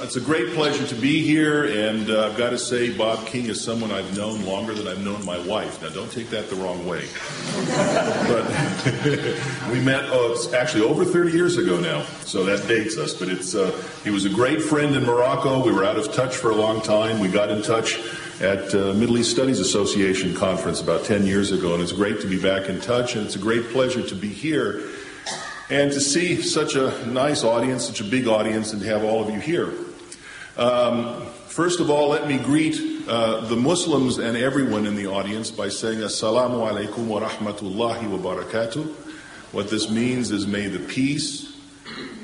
It's a great pleasure to be here, and I've got to say Bob King is someone I've known longer than I've known my wife. Now, don't take that the wrong way. But we met, it's actually over 30 years ago now, so that dates us. But he was a great friend in Morocco. We were out of touch for a long time. We got in touch at Middle East Studies Association conference about 10 years ago, and it's great to be back in touch, and it's a great pleasure to be here and to see such a nice audience, such a big audience, and to have all of you here. First of all, let me greet the Muslims and everyone in the audience by saying Assalamu alaikum wa rahmatullahi wa barakatuh. What this means is may the peace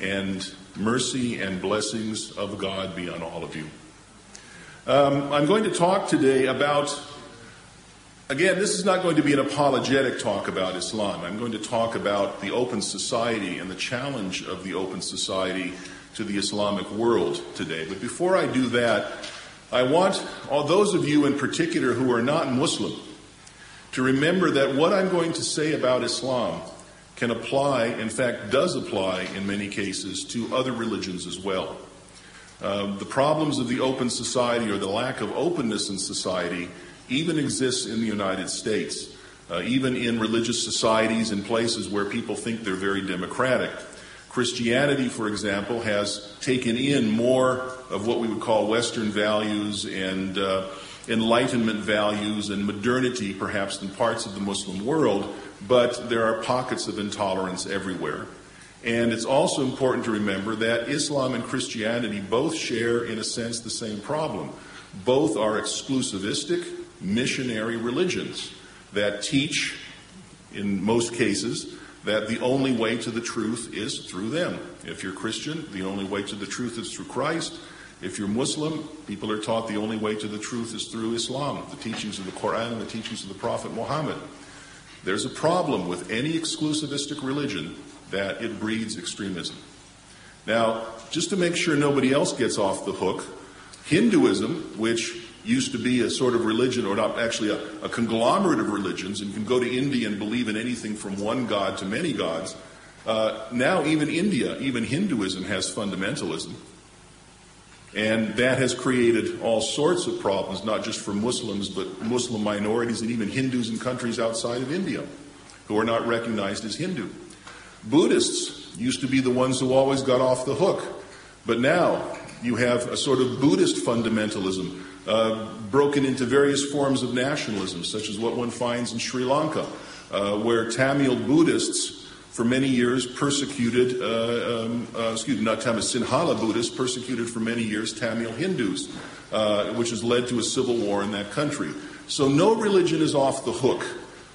and mercy and blessings of God be on all of you. I'm going to talk today about, again, this is not going to be an apologetic talk about Islam. I'm going to talk about the open society and the challenge of the open society to the Islamic world today. But before I do that, I want all those of you in particular who are not Muslim to remember that what I'm going to say about Islam can apply, in fact does apply in many cases, to other religions as well. The problems of the open society or the lack of openness in society even exists in the United States, even in religious societies in places where people think they're very democratic. Christianity, for example, has taken in more of what we would call Western values and Enlightenment values and modernity, perhaps, than parts of the Muslim world, but there are pockets of intolerance everywhere. And it's also important to remember that Islam and Christianity both share, in a sense, the same problem. Both are exclusivistic, missionary religions that teach, in most cases, that the only way to the truth is through them. If you're Christian, the only way to the truth is through Christ. If you're Muslim, people are taught the only way to the truth is through Islam, the teachings of the Quran and the teachings of the Prophet Muhammad. There's a problem with any exclusivistic religion that it breeds extremism. Now, just to make sure nobody else gets off the hook, Hinduism, which used to be a sort of religion, or not actually a conglomerate of religions, and you can go to India and believe in anything from one god to many gods. Now even India, even Hinduism has fundamentalism. And that has created all sorts of problems, not just for Muslims, but Muslim minorities and even Hindus in countries outside of India who are not recognized as Hindu. Buddhists used to be the ones who always got off the hook. But now you have a sort of Buddhist fundamentalism broken into various forms of nationalism, such as what one finds in Sri Lanka, where Tamil Buddhists for many years persecuted, Sinhala Buddhists persecuted for many years Tamil Hindus, which has led to a civil war in that country. So no religion is off the hook,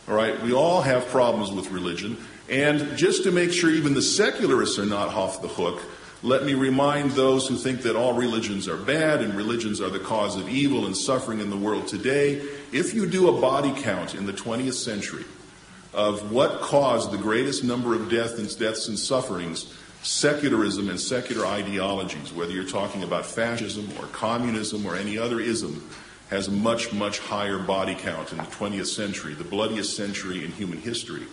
all right? We all have problems with religion. And just to make sure even the secularists are not off the hook, let me remind those who think that all religions are bad and religions are the cause of evil and suffering in the world today, if you do a body count in the 20th century of what caused the greatest number of deaths and sufferings, secularism and secular ideologies, whether you're talking about fascism or communism or any other ism, has a much, much higher body count in the 20th century, the bloodiest century in human history,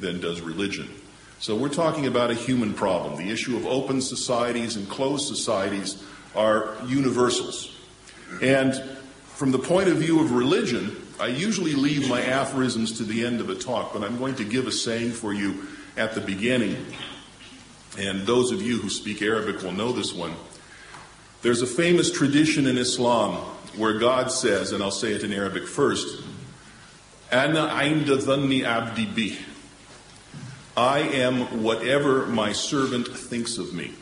than does religion. So we're talking about a human problem. The issue of open societies and closed societies are universals. And from the point of view of religion, I usually leave my aphorisms to the end of a talk, but I'm going to give a saying for you at the beginning. And those of you who speak Arabic will know this one. There's a famous tradition in Islam where God says, and I'll say it in Arabic first, Ana inda dhanni abdi bih. I am whatever my servant thinks of me.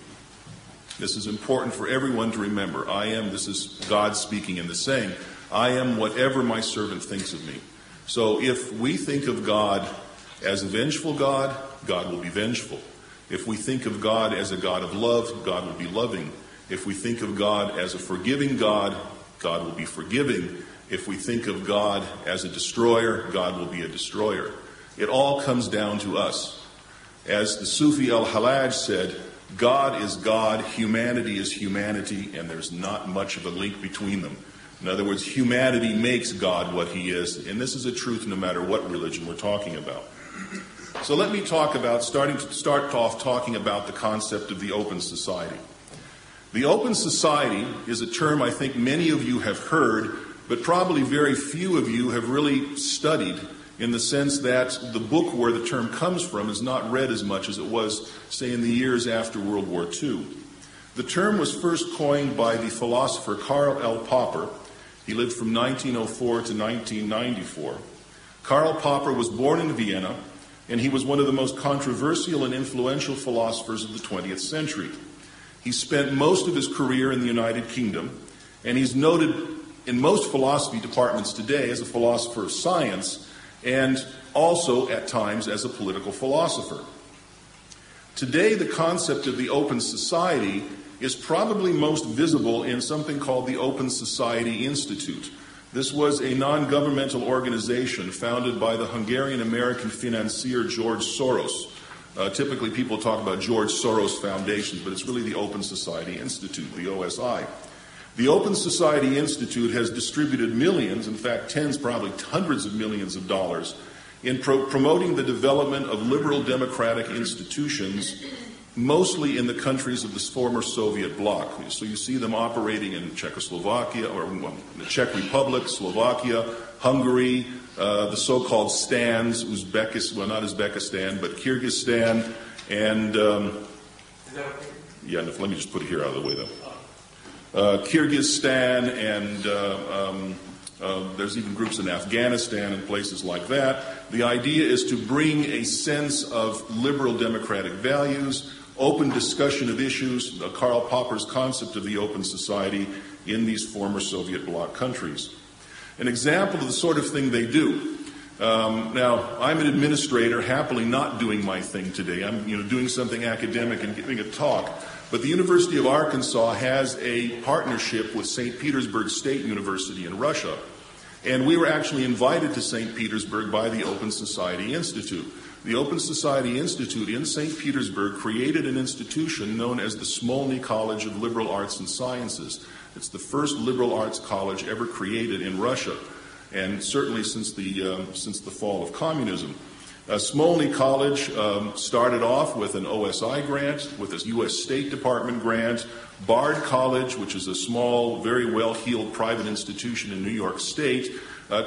This is important for everyone to remember. This is God speaking in the saying, I am whatever my servant thinks of me. So if we think of God as a vengeful God, God will be vengeful. If we think of God as a God of love, God will be loving. If we think of God as a forgiving God, God will be forgiving. If we think of God as a destroyer, God will be a destroyer. It all comes down to us. As the Sufi Al-Halaj said, God is God, humanity is humanity, and there's not much of a link between them. In other words, humanity makes God what he is, and this is a truth no matter what religion we're talking about. So let me start off talking about the concept of the open society. The open society is a term I think many of you have heard, but probably very few of you have really studied, in the sense that the book where the term comes from is not read as much as it was, say, in the years after World War II. The term was first coined by the philosopher Karl L. Popper. He lived from 1904 to 1994. Karl Popper was born in Vienna, and he was one of the most controversial and influential philosophers of the 20th century. He spent most of his career in the United Kingdom, and he's noted in most philosophy departments today as a philosopher of science, and also at times as a political philosopher. Today, the concept of the open society is probably most visible in something called the Open Society Institute. This was a non-governmental organization founded by the Hungarian-American financier George Soros. Typically people talk about George Soros Foundation, but it's really the Open Society Institute, the OSI. The Open Society Institute has distributed millions, in fact tens, probably hundreds of millions of dollars, in promoting the development of liberal democratic institutions, mostly in the countries of the former Soviet bloc. So you see them operating in Czechoslovakia, or the Czech Republic, Slovakia, Hungary, the so-called stans, Uzbekistan, well, not Uzbekistan, but Kyrgyzstan, and yeah, let me just put it here out of the way, though. Kyrgyzstan, and there's even groups in Afghanistan and places like that. The idea is to bring a sense of liberal democratic values, open discussion of issues, Karl Popper's concept of the open society in these former Soviet bloc countries. An example of the sort of thing they do. Now, I'm an administrator, happily not doing my thing today. I'm doing something academic and giving a talk. But the University of Arkansas has a partnership with St. Petersburg State University in Russia. And we were actually invited to St. Petersburg by the Open Society Institute. The Open Society Institute in St. Petersburg created an institution known as the Smolny College of Liberal Arts and Sciences. It's the first liberal arts college ever created in Russia, and certainly since the fall of communism. Smolny College started off with an OSI grant, with a U.S. State Department grant. Bard College, which is a small, very well-heeled private institution in New York State,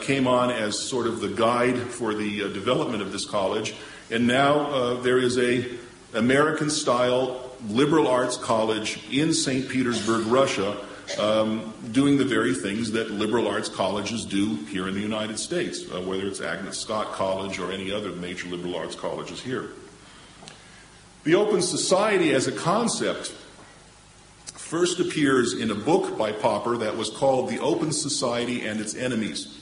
came on as sort of the guide for the development of this college. And now there is a American-style liberal arts college in St. Petersburg, Russia, doing the very things that liberal arts colleges do here in the United States, whether it's Agnes Scott College or any other major liberal arts colleges here. The Open Society as a concept first appears in a book by Popper that was called The Open Society and Its Enemies.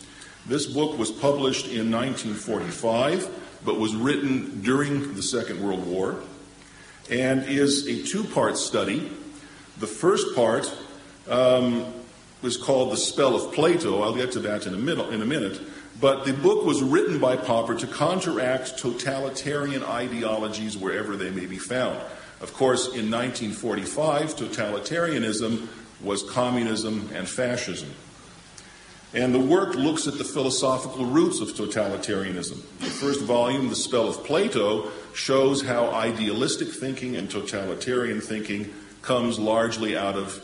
This book was published in 1945, but was written during the Second World War, and is a two-part study. The first part was called The Spell of Plato. I'll get to that in a minute. But the book was written by Popper to counteract totalitarian ideologies wherever they may be found. Of course, in 1945, totalitarianism was communism and fascism. And the work looks at the philosophical roots of totalitarianism. The first volume, The Spell of Plato, shows how idealistic thinking and totalitarian thinking comes largely out of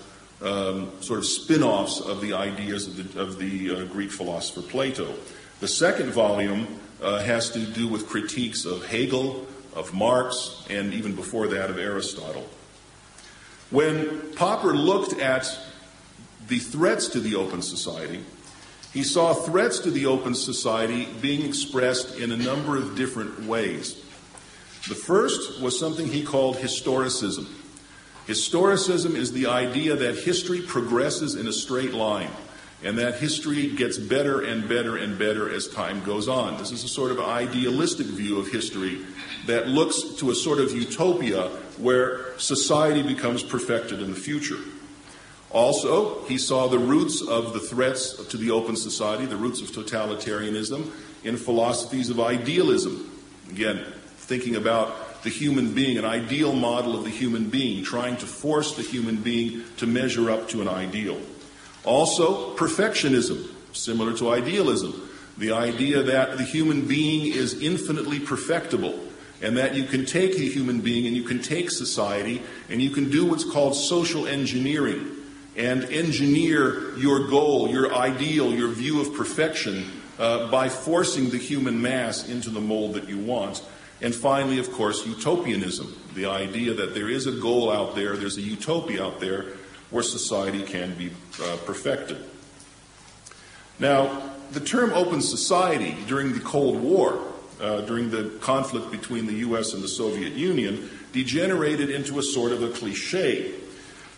sort of spin-offs of the ideas of the Greek philosopher Plato. The second volume has to do with critiques of Hegel, of Marx, and even before that of Aristotle. When Popper looked at the threats to the open society, he saw threats to the open society being expressed in a number of different ways. The first was something he called historicism. Historicism is the idea that history progresses in a straight line, and that history gets better and better and better as time goes on. This is a sort of idealistic view of history that looks to a sort of utopia where society becomes perfected in the future. Also, he saw the roots of the threats to the open society, the roots of totalitarianism, in philosophies of idealism. Again, thinking about the human being, an ideal model of the human being, trying to force the human being to measure up to an ideal. Also, perfectionism, similar to idealism, the idea that the human being is infinitely perfectible, and that you can take a human being and you can take society and you can do what's called social engineering and engineer your goal, your ideal, your view of perfection by forcing the human mass into the mold that you want. And finally, of course, utopianism, the idea that there is a goal out there, there's a utopia out there where society can be perfected. Now, the term open society during the Cold War, during the conflict between the U.S. and the Soviet Union, degenerated into a sort of a cliche.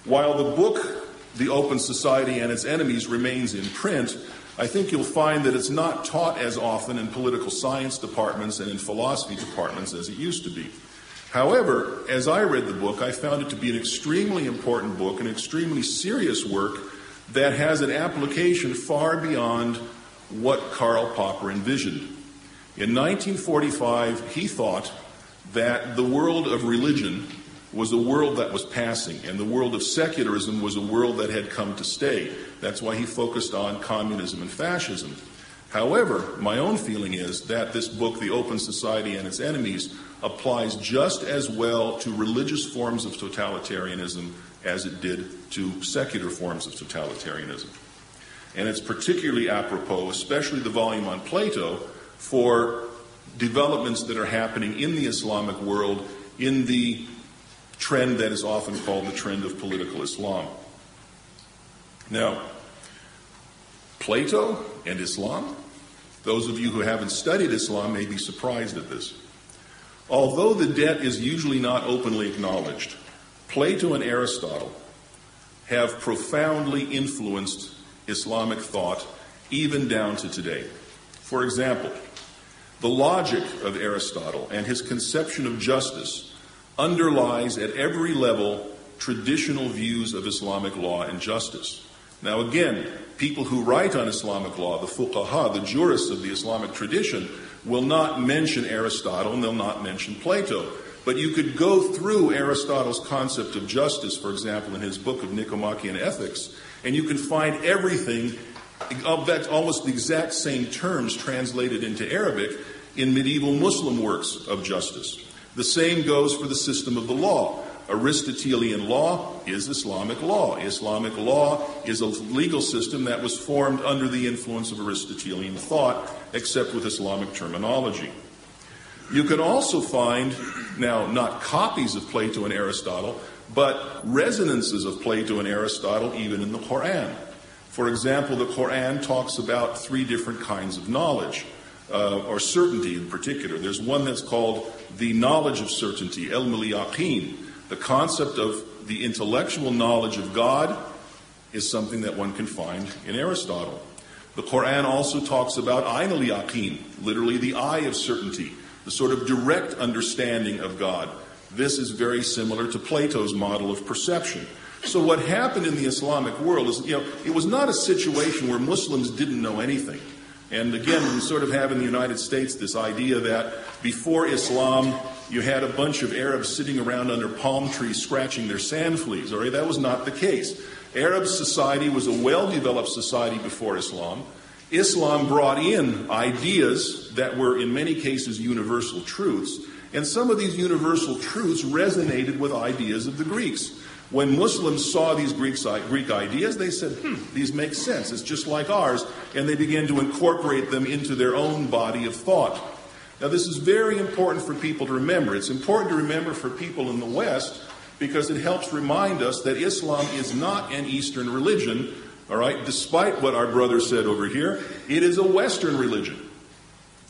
While the book, The Open Society and Its Enemies, remains in print, I think you'll find that it's not taught as often in political science departments and in philosophy departments as it used to be. However, as I read the book, I found it to be an extremely important book, an extremely serious work that has an application far beyond what Karl Popper envisioned. In 1945, he thought that the world of religion was a world that was passing, and the world of secularism was a world that had come to stay. That's why he focused on communism and fascism. However, my own feeling is that this book, The Open Society and Its Enemies, applies just as well to religious forms of totalitarianism as it did to secular forms of totalitarianism. And it's particularly apropos, especially the volume on Plato, for developments that are happening in the Islamic world in the trend that is often called the trend of political Islam. Now, Plato and Islam, those of you who haven't studied Islam may be surprised at this. Although the debt is usually not openly acknowledged, Plato and Aristotle have profoundly influenced Islamic thought even down to today. For example, the logic of Aristotle and his conception of justice underlies at every level traditional views of Islamic law and justice. Now again, people who write on Islamic law, the fuqaha, the jurists of the Islamic tradition, will not mention Aristotle and they'll not mention Plato. But you could go through Aristotle's concept of justice, for example, in his book of Nicomachean Ethics, and you can find everything, almost the exact same terms translated into Arabic in medieval Muslim works of justice. The same goes for the system of the law. Aristotelian law is Islamic law. Islamic law is a legal system that was formed under the influence of Aristotelian thought, except with Islamic terminology. You can also find, now not copies of Plato and Aristotle, but resonances of Plato and Aristotle even in the Quran. For example, the Quran talks about three different kinds of knowledge, or certainty in particular. There's one that's called the knowledge of certainty, ilm al-yaqeen. The concept of the intellectual knowledge of God is something that one can find in Aristotle. The Quran also talks about ayn al-yaqeen, literally the eye of certainty, the sort of direct understanding of God. This is very similar to Plato's model of perception. So what happened in the Islamic world is, it was not a situation where Muslims didn't know anything. And again, we sort of have in the United States this idea that before Islam, you had a bunch of Arabs sitting around under palm trees scratching their sand fleas. All right, that was not the case. Arab society was a well-developed society before Islam. Islam brought in ideas that were in many cases universal truths, and some of these universal truths resonated with ideas of the Greeks. When Muslims saw these Greek ideas, they said, these make sense, it's just like ours, and they began to incorporate them into their own body of thought. Now this is very important for people to remember. It's important to remember for people in the West because it helps remind us that Islam is not an Eastern religion, all right, despite what our brother said over here. It is a Western religion.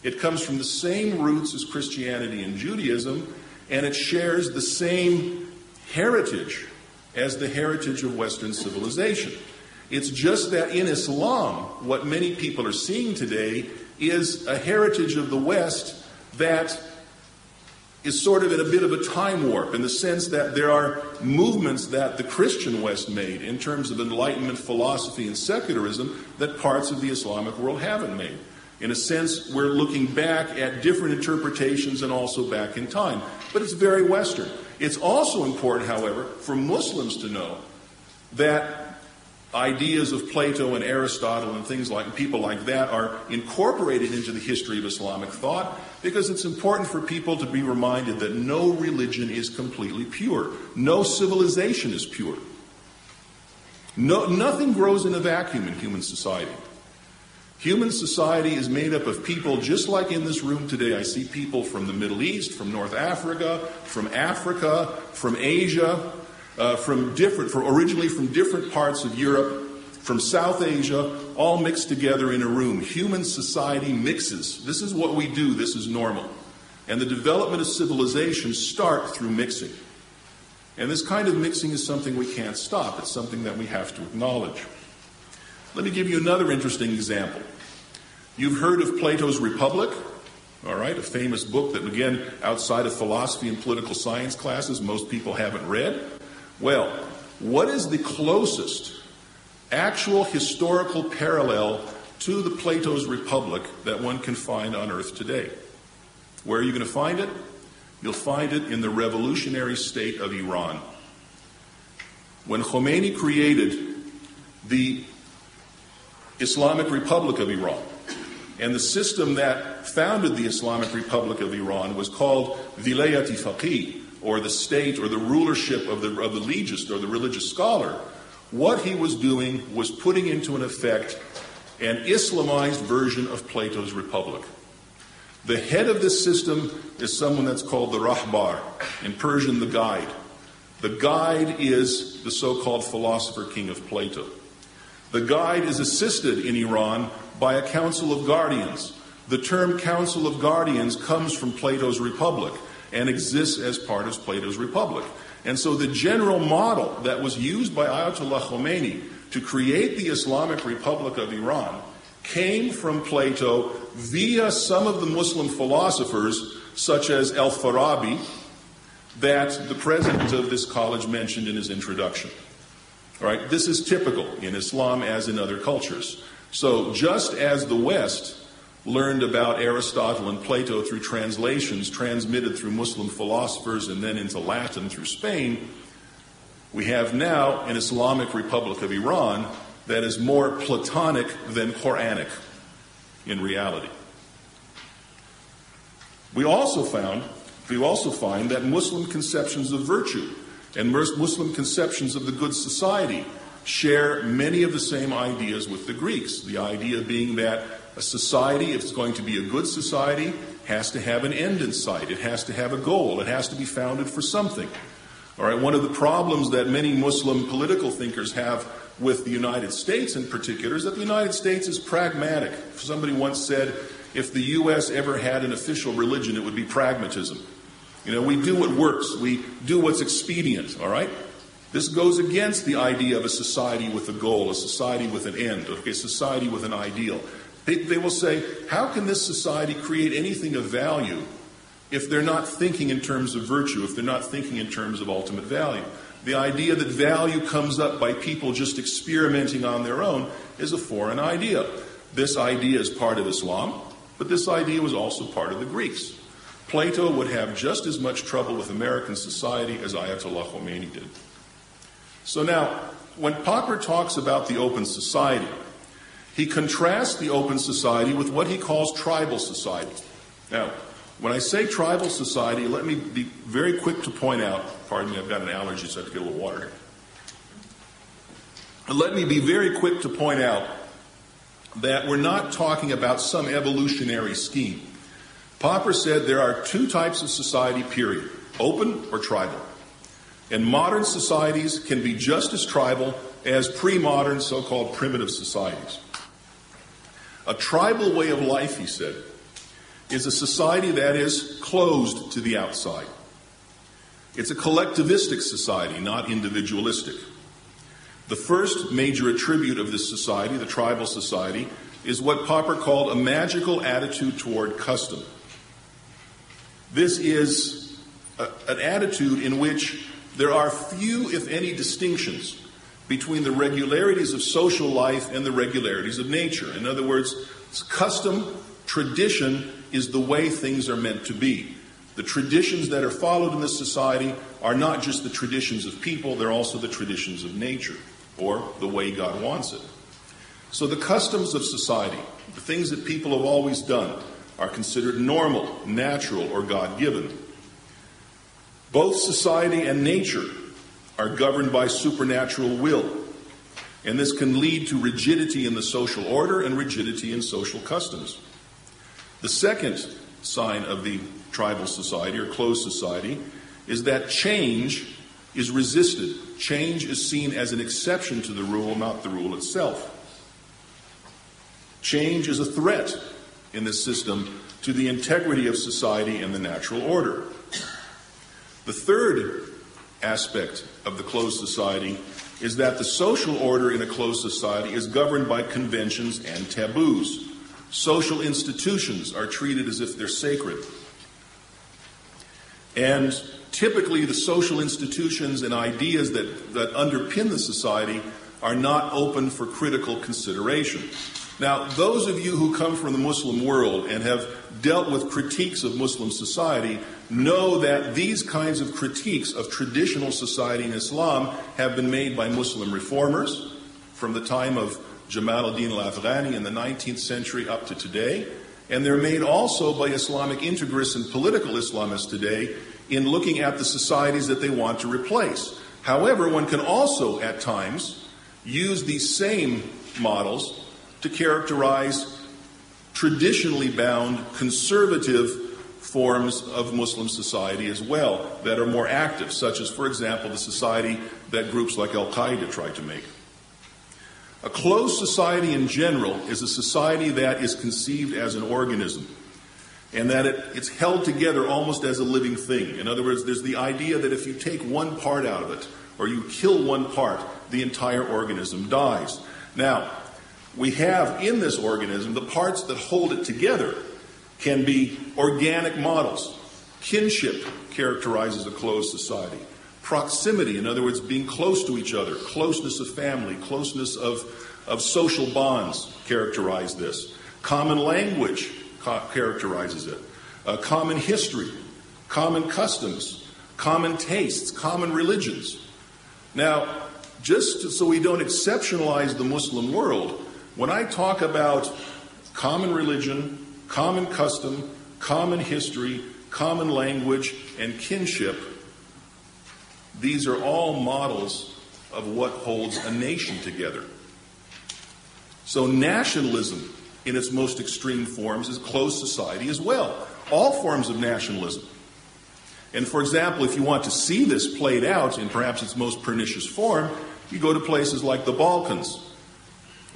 It comes from the same roots as Christianity and Judaism, and it shares the same heritage as the heritage of Western civilization. It's just that in Islam, what many people are seeing today is a heritage of the West that is sort of in a bit of a time warp, in the sense that there are movements that the Christian West made in terms of Enlightenment philosophy and secularism that parts of the Islamic world haven't made. In a sense, we're looking back at different interpretations and also back in time. But it's very Western. It's also important, however, for Muslims to know that ideas of Plato and Aristotle and things like people like that are incorporated into the history of Islamic thought, because it's important for people to be reminded that no religion is completely pure. No civilization is pure. Nothing grows in a vacuum in human society. Human society is made up of people, just like in this room today. I see people from the Middle East, from North Africa, from Asia, originally from different parts of Europe, from South Asia, all mixed together in a room. Human society mixes. This is what we do. This is normal. And the development of civilization start through mixing. And this kind of mixing is something we can't stop. It's something that we have to acknowledge. Let me give you another interesting example. You've heard of Plato's Republic, all right, a famous book that, again, outside of philosophy and political science classes, most people haven't read. Well, what is the closest actual historical parallel to the Plato's Republic that one can find on Earth today? Where are you going to find it? You'll find it in the revolutionary state of Iran. When Khomeini created the Islamic Republic of Iran, and the system that founded the Islamic Republic of Iran was called Vilayat-i Faqih, or the state or the rulership of the legist or the religious scholar, what he was doing was putting into an effect an Islamized version of Plato's Republic. The head of this system is someone that's called the Rahbar, in Persian the guide. The guide is the so-called philosopher king of Plato. The guide is assisted in Iran by a council of guardians. The term council of guardians comes from Plato's Republic and exists as part of Plato's Republic. And so the general model that was used by Ayatollah Khomeini to create the Islamic Republic of Iran came from Plato via some of the Muslim philosophers, such as Al-Farabi, that the president of this college mentioned in his introduction. All right, this is typical in Islam as in other cultures. So just as the West learned about Aristotle and Plato through translations transmitted through Muslim philosophers and then into Latin through Spain, we have now an Islamic Republic of Iran that is more Platonic than Quranic in reality. We also find that Muslim conceptions of virtue and Muslim conceptions of the good society share many of the same ideas with the Greeks. The idea being that a society, if it's going to be a good society, has to have an end in sight. It has to have a goal. It has to be founded for something. All right, one of the problems that many Muslim political thinkers have with the United States in particular is that the United States is pragmatic. Somebody once said, if the U.S. ever had an official religion, it would be pragmatism. You know, we do what works. We do what's expedient, all right? This goes against the idea of a society with a goal, a society with an end, a society with an ideal. They will say, how can this society create anything of value if they're not thinking in terms of virtue, if they're not thinking in terms of ultimate value? The idea that value comes up by people just experimenting on their own is a foreign idea. This idea is part of Islam, but this idea was also part of the Greeks. Plato would have just as much trouble with American society as Ayatollah Khomeini did. So now, when Popper talks about the open society, he contrasts the open society with what he calls tribal society. Now, when I say tribal society, let me be very quick to point out, pardon me, I've got an allergy, so I have to get a little water here. Let me be very quick to point out that we're not talking about some evolutionary scheme. Popper said there are two types of society, period, open or tribal. And modern societies can be just as tribal as pre-modern so-called primitive societies. A tribal way of life, he said, is a society that is closed to the outside. It's a collectivistic society, not individualistic. The first major attribute of this society, the tribal society, is what Popper called a magical attitude toward custom. This is an attitude in which there are few, if any, distinctions between the regularities of social life and the regularities of nature. In other words, custom, tradition, is the way things are meant to be. The traditions that are followed in this society are not just the traditions of people, they're also the traditions of nature. or the way God wants it. So the customs of society, the things that people have always done, are considered normal, natural, or God-given. Both society and nature are governed by supernatural will, and this can lead to rigidity in the social order and rigidity in social customs. The second sign of the tribal society or closed society is that change is resisted. Change is seen as an exception to the rule, not the rule itself. Change is a threat in this system to the integrity of society and the natural order. The third aspect of the closed society is that the social order in a closed society is governed by conventions and taboos. Social institutions are treated as if they're sacred. And typically the social institutions and ideas that underpin the society are not open for critical consideration. Now, those of you who come from the Muslim world and have dealt with critiques of Muslim society know that these kinds of critiques of traditional society in Islam have been made by Muslim reformers from the time of Jamal ad-Din al-Afghani in the 19th century up to today, and they're made also by Islamic integrists and political Islamists today in looking at the societies that they want to replace. However, one can also at times use these same models to characterize traditionally bound conservative forms of Muslim society as well that are more active, such as, for example, the society that groups like Al-Qaeda try to make. A closed society in general is a society that is conceived as an organism, and that it's held together almost as a living thing. In other words, there's the idea that if you take one part out of it, or you kill one part, the entire organism dies. Now, we have in this organism, the parts that hold it together can be organic models. Kinship characterizes a closed society. Proximity, in other words, being close to each other, closeness of family, closeness of social bonds characterize this. Common language characterizes it. Common history, common customs, common tastes, common religions. Now, just so we don't exceptionalize the Muslim world, when I talk about common religion, common custom, common history, common language, and kinship, these are all models of what holds a nation together. So nationalism, in its most extreme forms, is closed society as well. All forms of nationalism. And for example, if you want to see this played out in perhaps its most pernicious form, you go to places like the Balkans,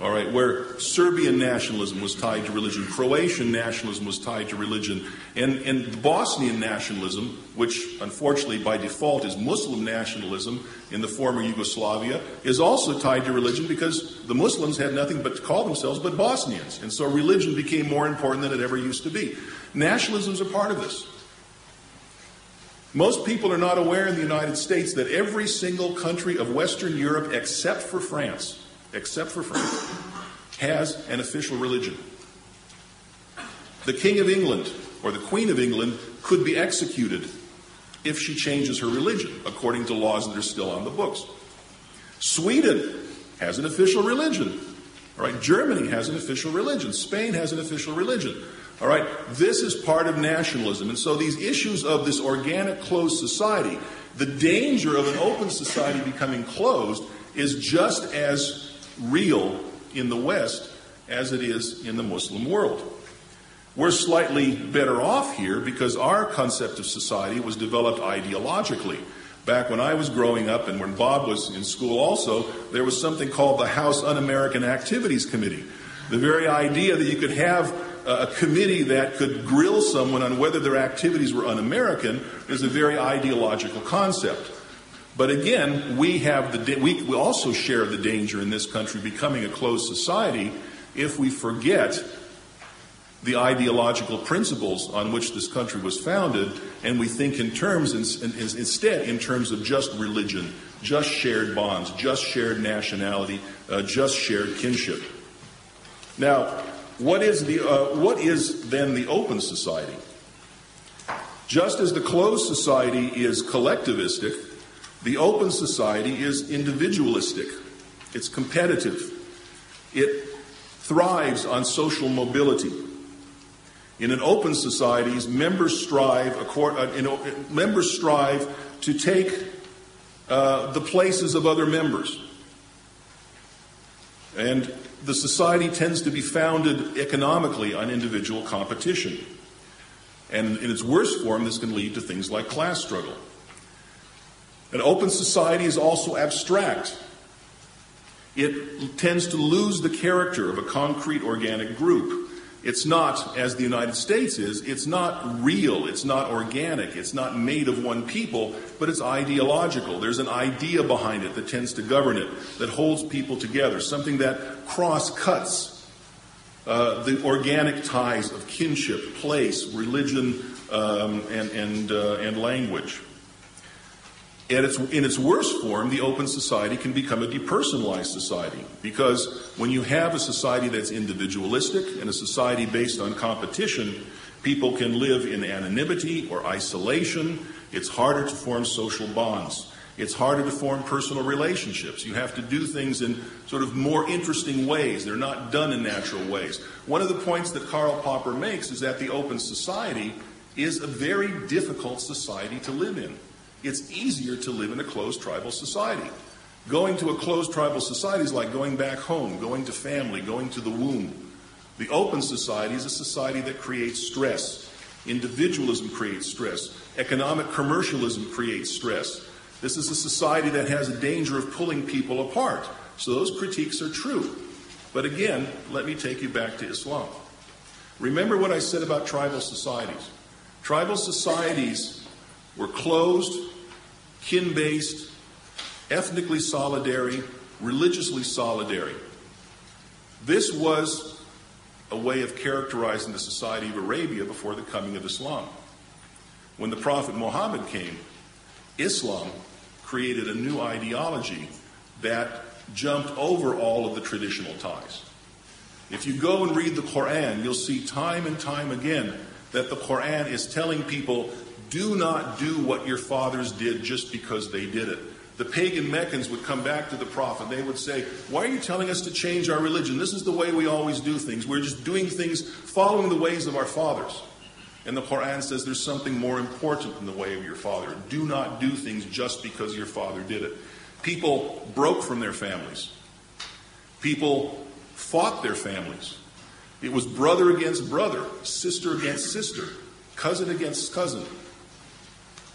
all right, where Serbian nationalism was tied to religion, Croatian nationalism was tied to religion, and Bosnian nationalism, which unfortunately by default is Muslim nationalism in the former Yugoslavia, is also tied to religion because the Muslims had nothing but to call themselves but Bosnians. And so religion became more important than it ever used to be. Nationalisms are part of this. Most people are not aware in the United States that every single country of Western Europe except for France, has an official religion. The King of England or the Queen of England could be executed if she changes her religion, according to laws that are still on the books. Sweden has an official religion. All right, Germany has an official religion. Spain has an official religion. All right, this is part of nationalism. And so these issues of this organic closed society, the danger of an open society becoming closed is just as real in the West as it is in the Muslim world. We're slightly better off here because our concept of society was developed ideologically. Back when I was growing up and when Bob was in school also, there was something called the House Un-American Activities Committee. The very idea that you could have a committee that could grill someone on whether their activities were un-American is a very ideological concept. But again, we also share the danger in this country becoming a closed society if we forget the ideological principles on which this country was founded, and we think instead in terms of just religion, just shared bonds, just shared nationality, just shared kinship. Now, what is then the open society? Just as the closed society is collectivistic, the open society is individualistic. It's competitive. It thrives on social mobility. In an open society, members strive to take the places of other members. And the society tends to be founded economically on individual competition. And in its worst form, this can lead to things like class struggle. An open society is also abstract. It tends to lose the character of a concrete organic group. It's not, as the United States is, it's not real, it's not organic, it's not made of one people, but it's ideological. There's an idea behind it that tends to govern it, that holds people together, something that cross-cuts the organic ties of kinship, place, religion, and language. In its worst form, the open society can become a depersonalized society, because when you have a society that's individualistic and a society based on competition, people can live in anonymity or isolation. It's harder to form social bonds. It's harder to form personal relationships. You have to do things in sort of more interesting ways. They're not done in natural ways. One of the points that Karl Popper makes is that the open society is a very difficult society to live in. It's easier to live in a closed tribal society. Going to a closed tribal society is like going back home, going to family, going to the womb. The open society is a society that creates stress. Individualism creates stress. Economic commercialism creates stress. This is a society that has a danger of pulling people apart. So those critiques are true. But again, let me take you back to Islam. Remember what I said about tribal societies. Tribal societies were closed, kin-based, ethnically solidary, religiously solidary. This was a way of characterizing the society of Arabia before the coming of Islam. When the Prophet Muhammad came, Islam created a new ideology that jumped over all of the traditional ties. If you go and read the Quran, you'll see time and time again that the Quran is telling people, do not do what your fathers did just because they did it. The pagan Meccans would come back to the Prophet. They would say, why are you telling us to change our religion? This is the way we always do things. We're just doing things following the ways of our fathers. And the Quran says there's something more important than the way of your father. Do not do things just because your father did it. People broke from their families. People fought their families. It was brother against brother, sister against sister, cousin against cousin.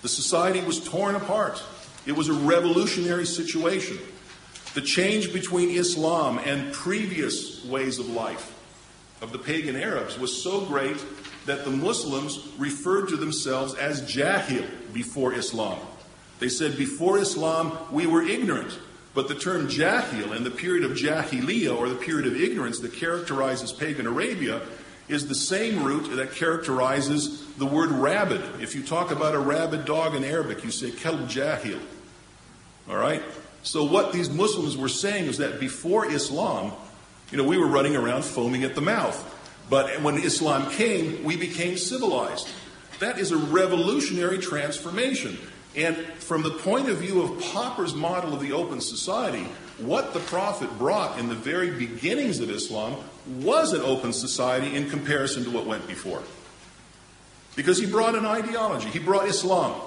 The society was torn apart. It was a revolutionary situation. The change between Islam and previous ways of life of the pagan Arabs was so great that the Muslims referred to themselves as Jahil before Islam. They said, before Islam, we were ignorant. But the term Jahil and the period of Jahiliyyah, or the period of ignorance that characterizes pagan Arabia, is the same root that characterizes the word rabid. If you talk about a rabid dog in Arabic, you say Kelb Jahil. All right? So what these Muslims were saying is that before Islam, we were running around foaming at the mouth. But when Islam came, we became civilized. That is a revolutionary transformation. And from the point of view of Popper's model of the open society, what the Prophet brought in the very beginnings of Islam was an open society in comparison to what went before. Because he brought an ideology. He brought Islam.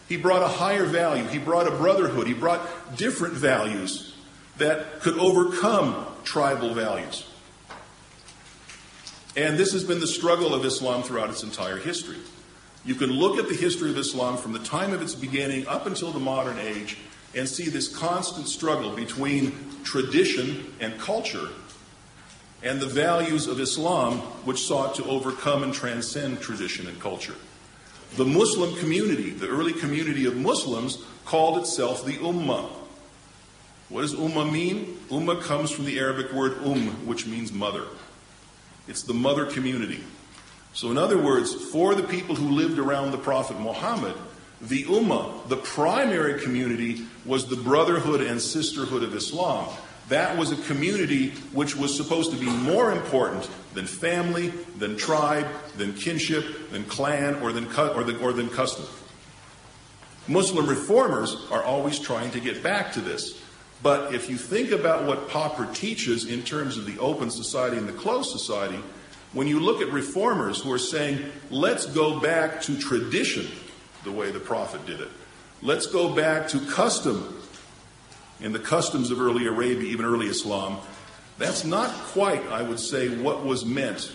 He brought a higher value. He brought a brotherhood. He brought different values that could overcome tribal values. And this has been the struggle of Islam throughout its entire history. You can look at the history of Islam from the time of its beginning up until the modern age and see this constant struggle between tradition and culture and the values of Islam, which sought to overcome and transcend tradition and culture. The Muslim community, the early community of Muslims, called itself the Ummah. What does Ummah mean? Ummah comes from the Arabic word which means mother. It's the mother community. So in other words, for the people who lived around the Prophet Muhammad, the Ummah, the primary community, was the brotherhood and sisterhood of Islam. That was a community which was supposed to be more important than family, than tribe, than kinship, than clan, or than custom. Muslim reformers are always trying to get back to this. But if you think about what Popper teaches in terms of the open society and the closed society, when you look at reformers who are saying, let's go back to tradition the way the Prophet did it, let's go back to custom in the customs of early Arabia, even early Islam, that's not quite, I would say, what was meant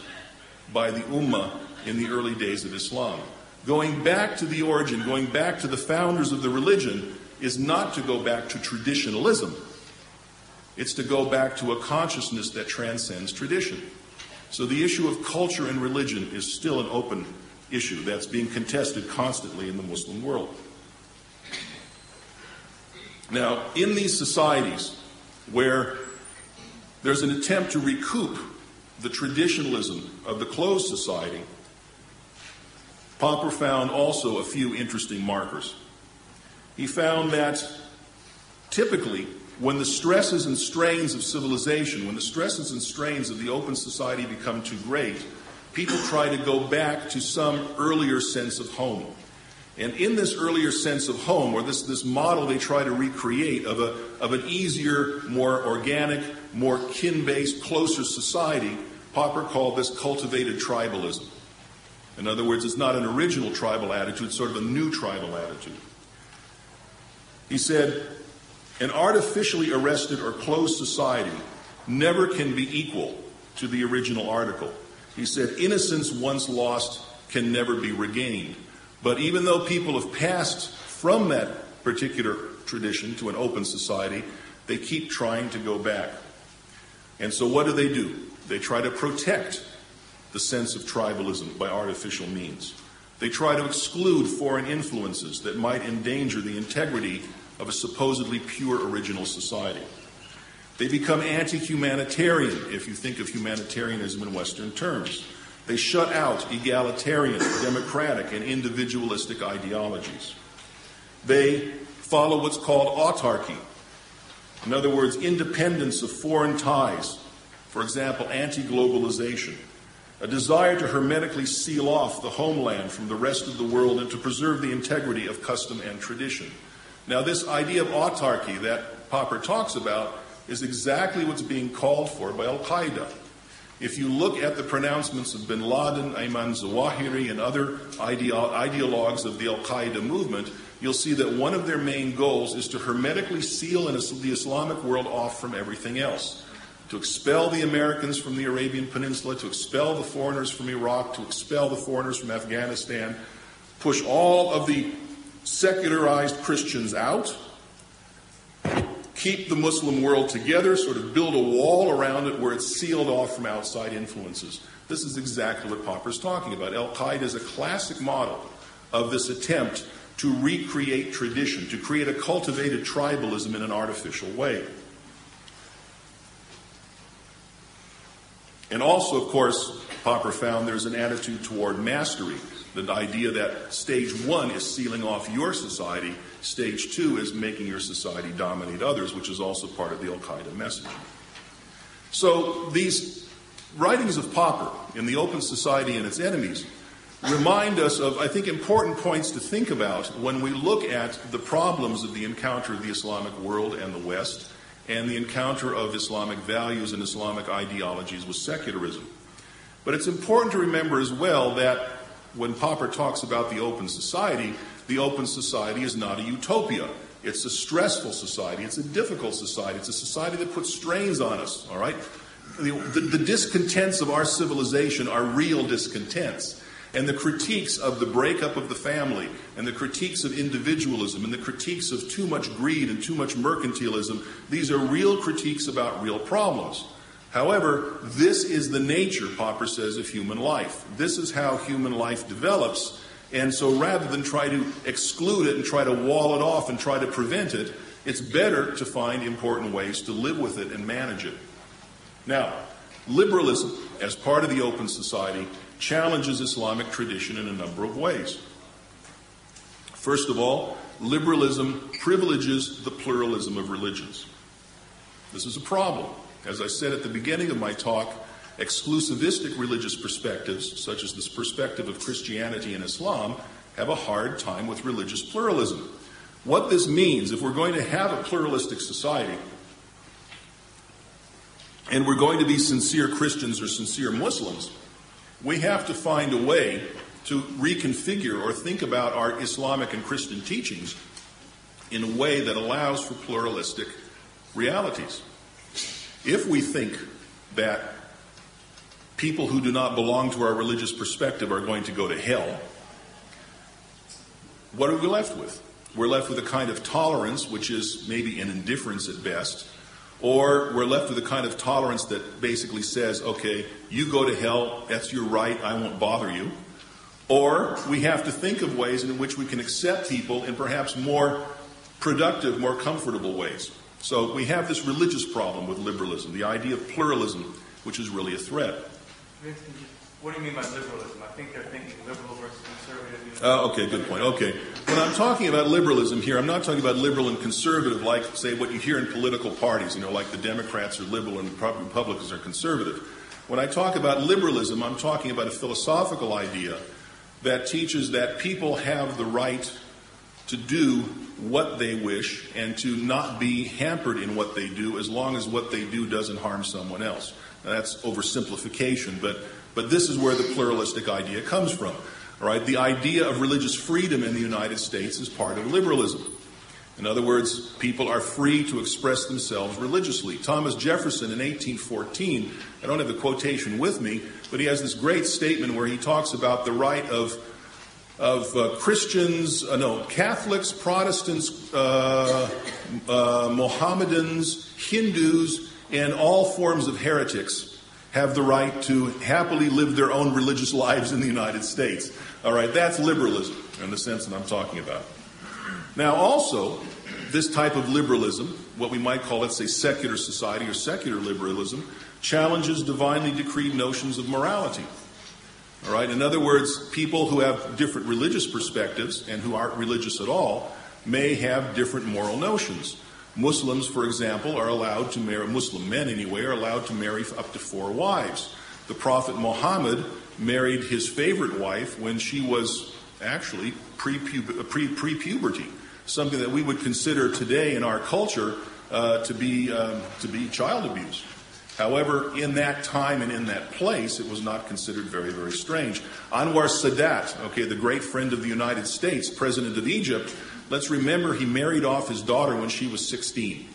by the Ummah in the early days of Islam. Going back to the origin, going back to the founders of the religion, is not to go back to traditionalism. It's to go back to a consciousness that transcends tradition. So the issue of culture and religion is still an open issue that's being contested constantly in the Muslim world. Now, in these societies where there's an attempt to recoup the traditionalism of the closed society, Popper found also a few interesting markers. He found that typically when the stresses and strains of civilization, when the stresses and strains of the open society become too great, people try to go back to some earlier sense of home. And in this earlier sense of home, or this model they try to recreate of an easier, more organic, more kin-based, closer society, Popper called this cultivated tribalism. In other words, it's not an original tribal attitude, it's sort of a new tribal attitude. He said, an artificially arrested or closed society never can be equal to the original article. He said, innocence once lost can never be regained. But even though people have passed from that particular tradition to an open society, they keep trying to go back. And so what do? They try to protect the sense of tribalism by artificial means. They try to exclude foreign influences that might endanger the integrity of a supposedly pure original society. They become anti-humanitarian, if you think of humanitarianism in Western terms. They shut out egalitarian, democratic, and individualistic ideologies. They follow what's called autarky. In other words, independence of foreign ties. For example, anti-globalization. A desire to hermetically seal off the homeland from the rest of the world and to preserve the integrity of custom and tradition. Now, this idea of autarky that Popper talks about is exactly what's being called for by Al-Qaeda. If you look at the pronouncements of bin Laden, Ayman Zawahiri, and other ideologues of the Al-Qaeda movement, you'll see that one of their main goals is to hermetically seal the Islamic world off from everything else. To expel the Americans from the Arabian Peninsula, to expel the foreigners from Iraq, to expel the foreigners from Afghanistan, push all of the secularized Christians out, keep the Muslim world together, sort of build a wall around it where it's sealed off from outside influences. This is exactly what Popper's talking about. Al-Qaeda is a classic model of this attempt to recreate tradition, to create a cultivated tribalism in an artificial way. And also, of course, Popper found there's an attitude toward mastery. The idea that stage one is sealing off your society, stage two is making your society dominate others, which is also part of the Al-Qaeda message. So these writings of Popper in The Open Society and Its Enemies remind us of, I think, important points to think about when we look at the problems of the encounter of the Islamic world and the West and the encounter of Islamic values and Islamic ideologies with secularism. But it's important to remember as well that when Popper talks about the open society is not a utopia. It's a stressful society. It's a difficult society. It's a society that puts strains on us, all right? The discontents of our civilization are real discontents. And the critiques of the breakup of the family, and the critiques of individualism, and the critiques of too much greed and too much mercantilism, these are real critiques about real problems. However, this is the nature, Popper says, of human life. This is how human life develops. And so rather than try to exclude it and try to wall it off and try to prevent it, it's better to find important ways to live with it and manage it. Now, liberalism, as part of the open society, challenges Islamic tradition in a number of ways. First of all, liberalism privileges the pluralism of religions. This is a problem. As I said at the beginning of my talk, exclusivistic religious perspectives, such as this perspective of Christianity and Islam, have a hard time with religious pluralism. What this means, if we're going to have a pluralistic society, and we're going to be sincere Christians or sincere Muslims, we have to find a way to reconfigure or think about our Islamic and Christian teachings in a way that allows for pluralistic realities. If we think that people who do not belong to our religious perspective are going to go to hell, what are we left with? We're left with a kind of tolerance, which is maybe an indifference at best, or we're left with a kind of tolerance that basically says, okay, you go to hell, that's your right, I won't bother you. Or we have to think of ways in which we can accept people in perhaps more productive, more comfortable ways. So we have this religious problem with liberalism, the idea of pluralism, which is really a threat. Vincent, what do you mean by liberalism? I think they're thinking liberal versus conservative. Okay, good point. Okay. When I'm talking about liberalism here, I'm not talking about liberal and conservative like, say, what you hear in political parties, like the Democrats are liberal and Republicans are conservative. When I talk about liberalism, I'm talking about a philosophical idea that teaches that people have the right to do what they wish and to not be hampered in what they do as long as what they do doesn't harm someone else. Now, that's oversimplification, but this is where the pluralistic idea comes from. All right? The idea of religious freedom in the United States is part of liberalism. In other words, people are free to express themselves religiously. Thomas Jefferson in 1814, I don't have the quotation with me, but he has this great statement where he talks about the right of Catholics, Protestants, Mohammedans, Hindus, and all forms of heretics have the right to happily live their own religious lives in the United States. All right, that's liberalism in the sense that I'm talking about. Now, also, this type of liberalism, what we might call, let's say, secular society or secular liberalism, challenges divinely decreed notions of morality. All right, in other words, people who have different religious perspectives and who aren't religious at all may have different moral notions. Muslims, for example, are allowed to marry, Muslim men anyway, are allowed to marry up to 4 wives. The Prophet Muhammad married his favorite wife when she was actually pre-puberty, something that we would consider today in our culture to be child abuse. However, in that time and in that place, it was not considered very, very strange. Anwar Sadat, the great friend of the United States, president of Egypt, let's remember he married off his daughter when she was 16.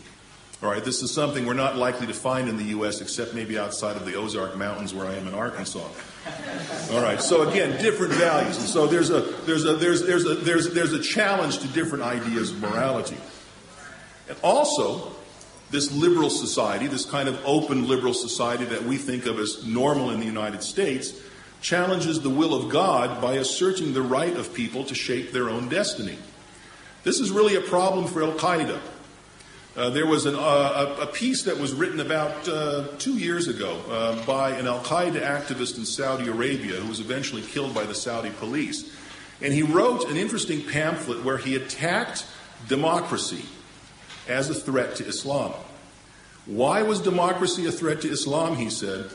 All right, this is something we're not likely to find in the U.S. except maybe outside of the Ozark Mountains where I am in Arkansas. All right, so again, different values. And so there's a challenge to different ideas of morality. And also, this liberal society, this kind of open liberal society that we think of as normal in the United States, challenges the will of God by asserting the right of people to shape their own destiny. This is really a problem for Al-Qaeda. There was a piece that was written about 2 years ago by an Al-Qaeda activist in Saudi Arabia who was eventually killed by the Saudi police. And he wrote an interesting pamphlet where he attacked democracy as a threat to Islam. Why was democracy a threat to Islam, he said?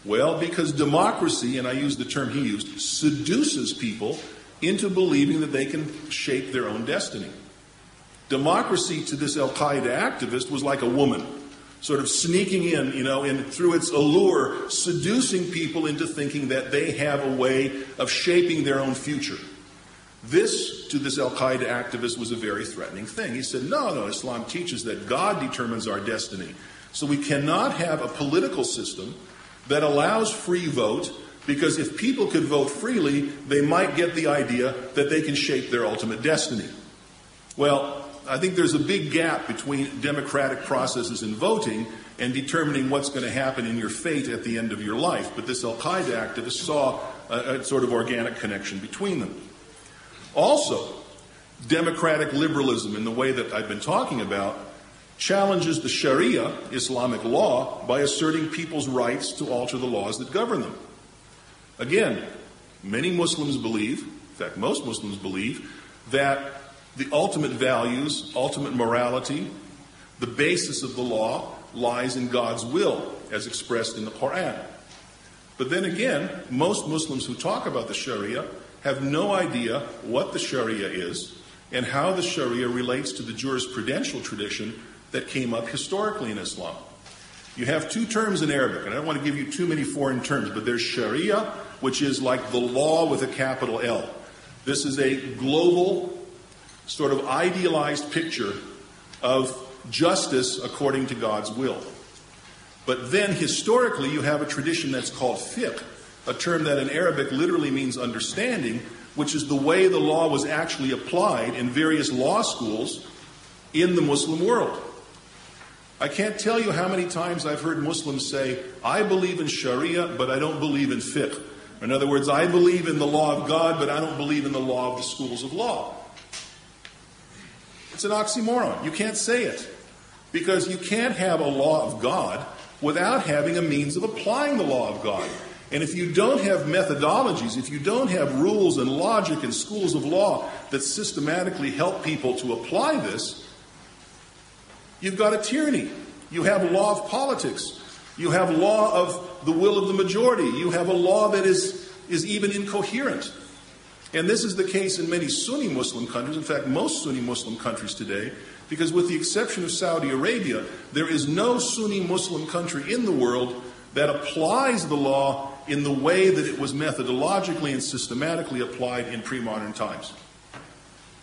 Well, because democracy, and I use the term he used, seduces people into believing that they can shape their own destiny. Democracy to this Al-Qaeda activist was like a woman, sort of sneaking in, and through its allure, seducing people into thinking that they have a way of shaping their own future. This, to this Al-Qaeda activist, was a very threatening thing. He said, no, Islam teaches that God determines our destiny. So we cannot have a political system that allows free vote, because if people could vote freely, they might get the idea that they can shape their ultimate destiny. Well, I think there's a big gap between democratic processes in voting and determining what's going to happen in your fate at the end of your life. But this Al-Qaeda activist saw a sort of organic connection between them. Also, democratic liberalism, in the way that I've been talking about, challenges the Sharia, Islamic law, by asserting people's rights to alter the laws that govern them. Again, many Muslims believe, in fact, most Muslims believe, that the ultimate values, ultimate morality, the basis of the law lies in God's will, as expressed in the Quran. But then again, most Muslims who talk about the Sharia have no idea what the Sharia is, and how the Sharia relates to the jurisprudential tradition that came up historically in Islam. You have two terms in Arabic, and I don't want to give you too many foreign terms, but there's Sharia, which is like the law with a capital L. This is a global, sort of idealized picture of justice according to God's will. But then historically you have a tradition that's called fiqh, a term that in Arabic literally means understanding, which is the way the law was actually applied in various law schools in the Muslim world. I can't tell you how many times I've heard Muslims say, I believe in Sharia, but I don't believe in fiqh. In other words, I believe in the law of God, but I don't believe in the law of the schools of law. It's an oxymoron. You can't say it. Because you can't have a law of God without having a means of applying the law of God. And if you don't have methodologies, if you don't have rules and logic and schools of law that systematically help people to apply this, you've got a tyranny. You have a law of politics. You have a law of the will of the majority. You have a law that is even incoherent. And this is the case in many Sunni Muslim countries, in fact, most Sunni Muslim countries today, because with the exception of Saudi Arabia, there is no Sunni Muslim country in the world that applies the law in the way that it was methodologically and systematically applied in pre-modern times.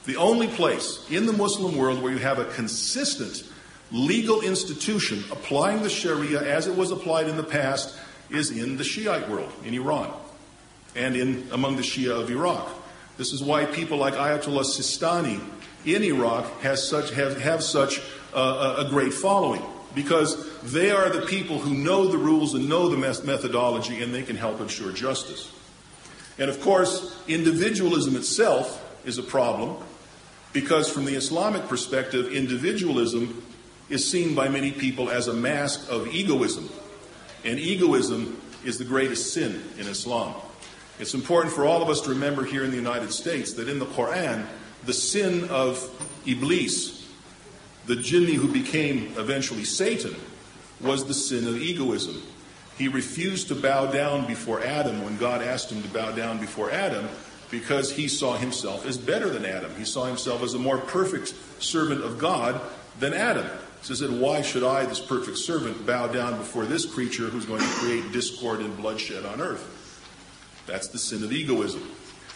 The only place in the Muslim world where you have a consistent legal institution applying the Sharia as it was applied in the past is in the Shiite world, in Iran, and among the Shia of Iraq. This is why people like Ayatollah Sistani in Iraq have such a great following, because they are the people who know the rules and know the methodology, and they can help ensure justice. And of course, individualism itself is a problem, because from the Islamic perspective, individualism is seen by many people as a mask of egoism. And egoism is the greatest sin in Islam. It's important for all of us to remember here in the United States that in the Quran, the sin of Iblis, the jinni who became eventually Satan, was the sin of egoism. He refused to bow down before Adam when God asked him to bow down before Adam, because he saw himself as better than Adam. He saw himself as a more perfect servant of God than Adam. So he said, why should I, this perfect servant, bow down before this creature who's going to create discord and bloodshed on earth? That's the sin of egoism.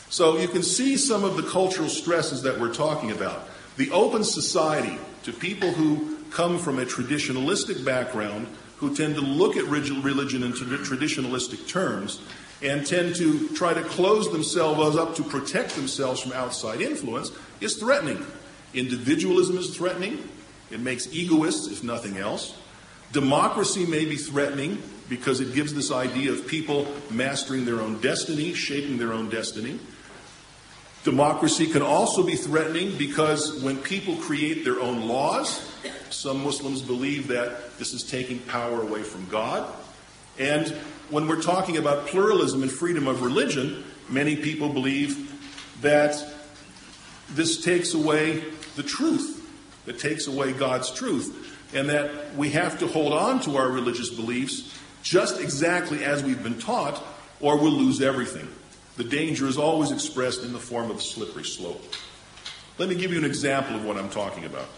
So you can see some of the cultural stresses that we're talking about. The open society to people who come from a traditionalistic background, who tend to look at religion in traditionalistic terms, and tend to try to close themselves up to protect themselves from outside influence, is threatening. Individualism is threatening. It makes egoists, if nothing else. Democracy may be threatening because it gives this idea of people mastering their own destiny, shaping their own destiny. Democracy can also be threatening because when people create their own laws, some Muslims believe that this is taking power away from God. And when we're talking about pluralism and freedom of religion, many people believe that this takes away the truth, that takes away God's truth, and that we have to hold on to our religious beliefs just exactly as we've been taught, or we'll lose everything. The danger is always expressed in the form of a slippery slope. Let me give you an example of what I'm talking about.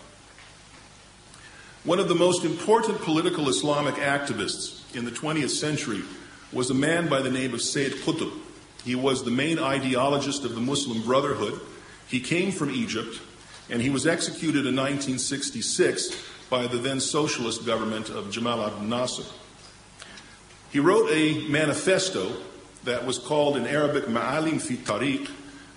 One of the most important political Islamic activists in the 20th century was a man by the name of Sayyid Qutb. He was the main ideologist of the Muslim Brotherhood. He came from Egypt, and he was executed in 1966 by the then socialist government of Jamal Abdel Nasser. He wrote a manifesto that was called in Arabic Ma'alim fi Tariq,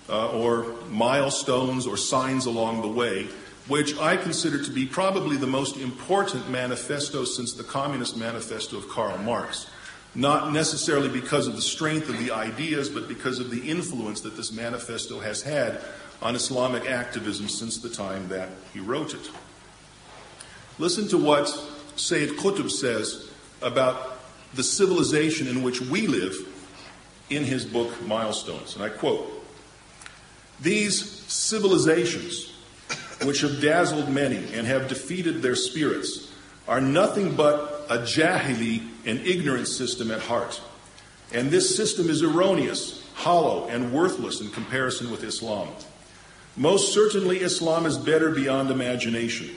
or milestones or signs along the way, which I consider to be probably the most important manifesto since the Communist Manifesto of Karl Marx. Not necessarily because of the strength of the ideas, but because of the influence that this manifesto has had on Islamic activism since the time that he wrote it. Listen to what Sayyid Qutb says about the civilization in which we live in his book Milestones. And I quote, "These civilizations, which have dazzled many and have defeated their spirits, are nothing but a jahili and ignorant system at heart. And this system is erroneous, hollow, and worthless in comparison with Islam. Most certainly Islam is better beyond imagination.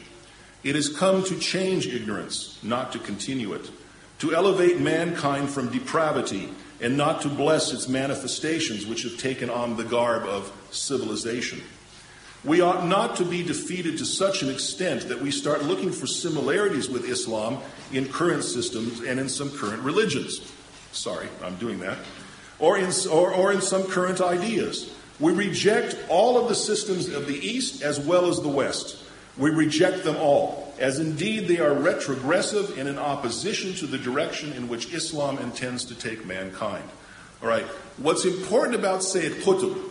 It has come to change ignorance, not to continue it, to elevate mankind from depravity and not to bless its manifestations which have taken on the garb of civilization. We ought not to be defeated to such an extent that we start looking for similarities with Islam in current systems and in some current religions. Sorry, I'm doing that. Or in some current ideas. We reject all of the systems of the East as well as the West. We reject them all, as indeed they are retrogressive and in opposition to the direction in which Islam intends to take mankind. All right, what's important about Sayyid Qutb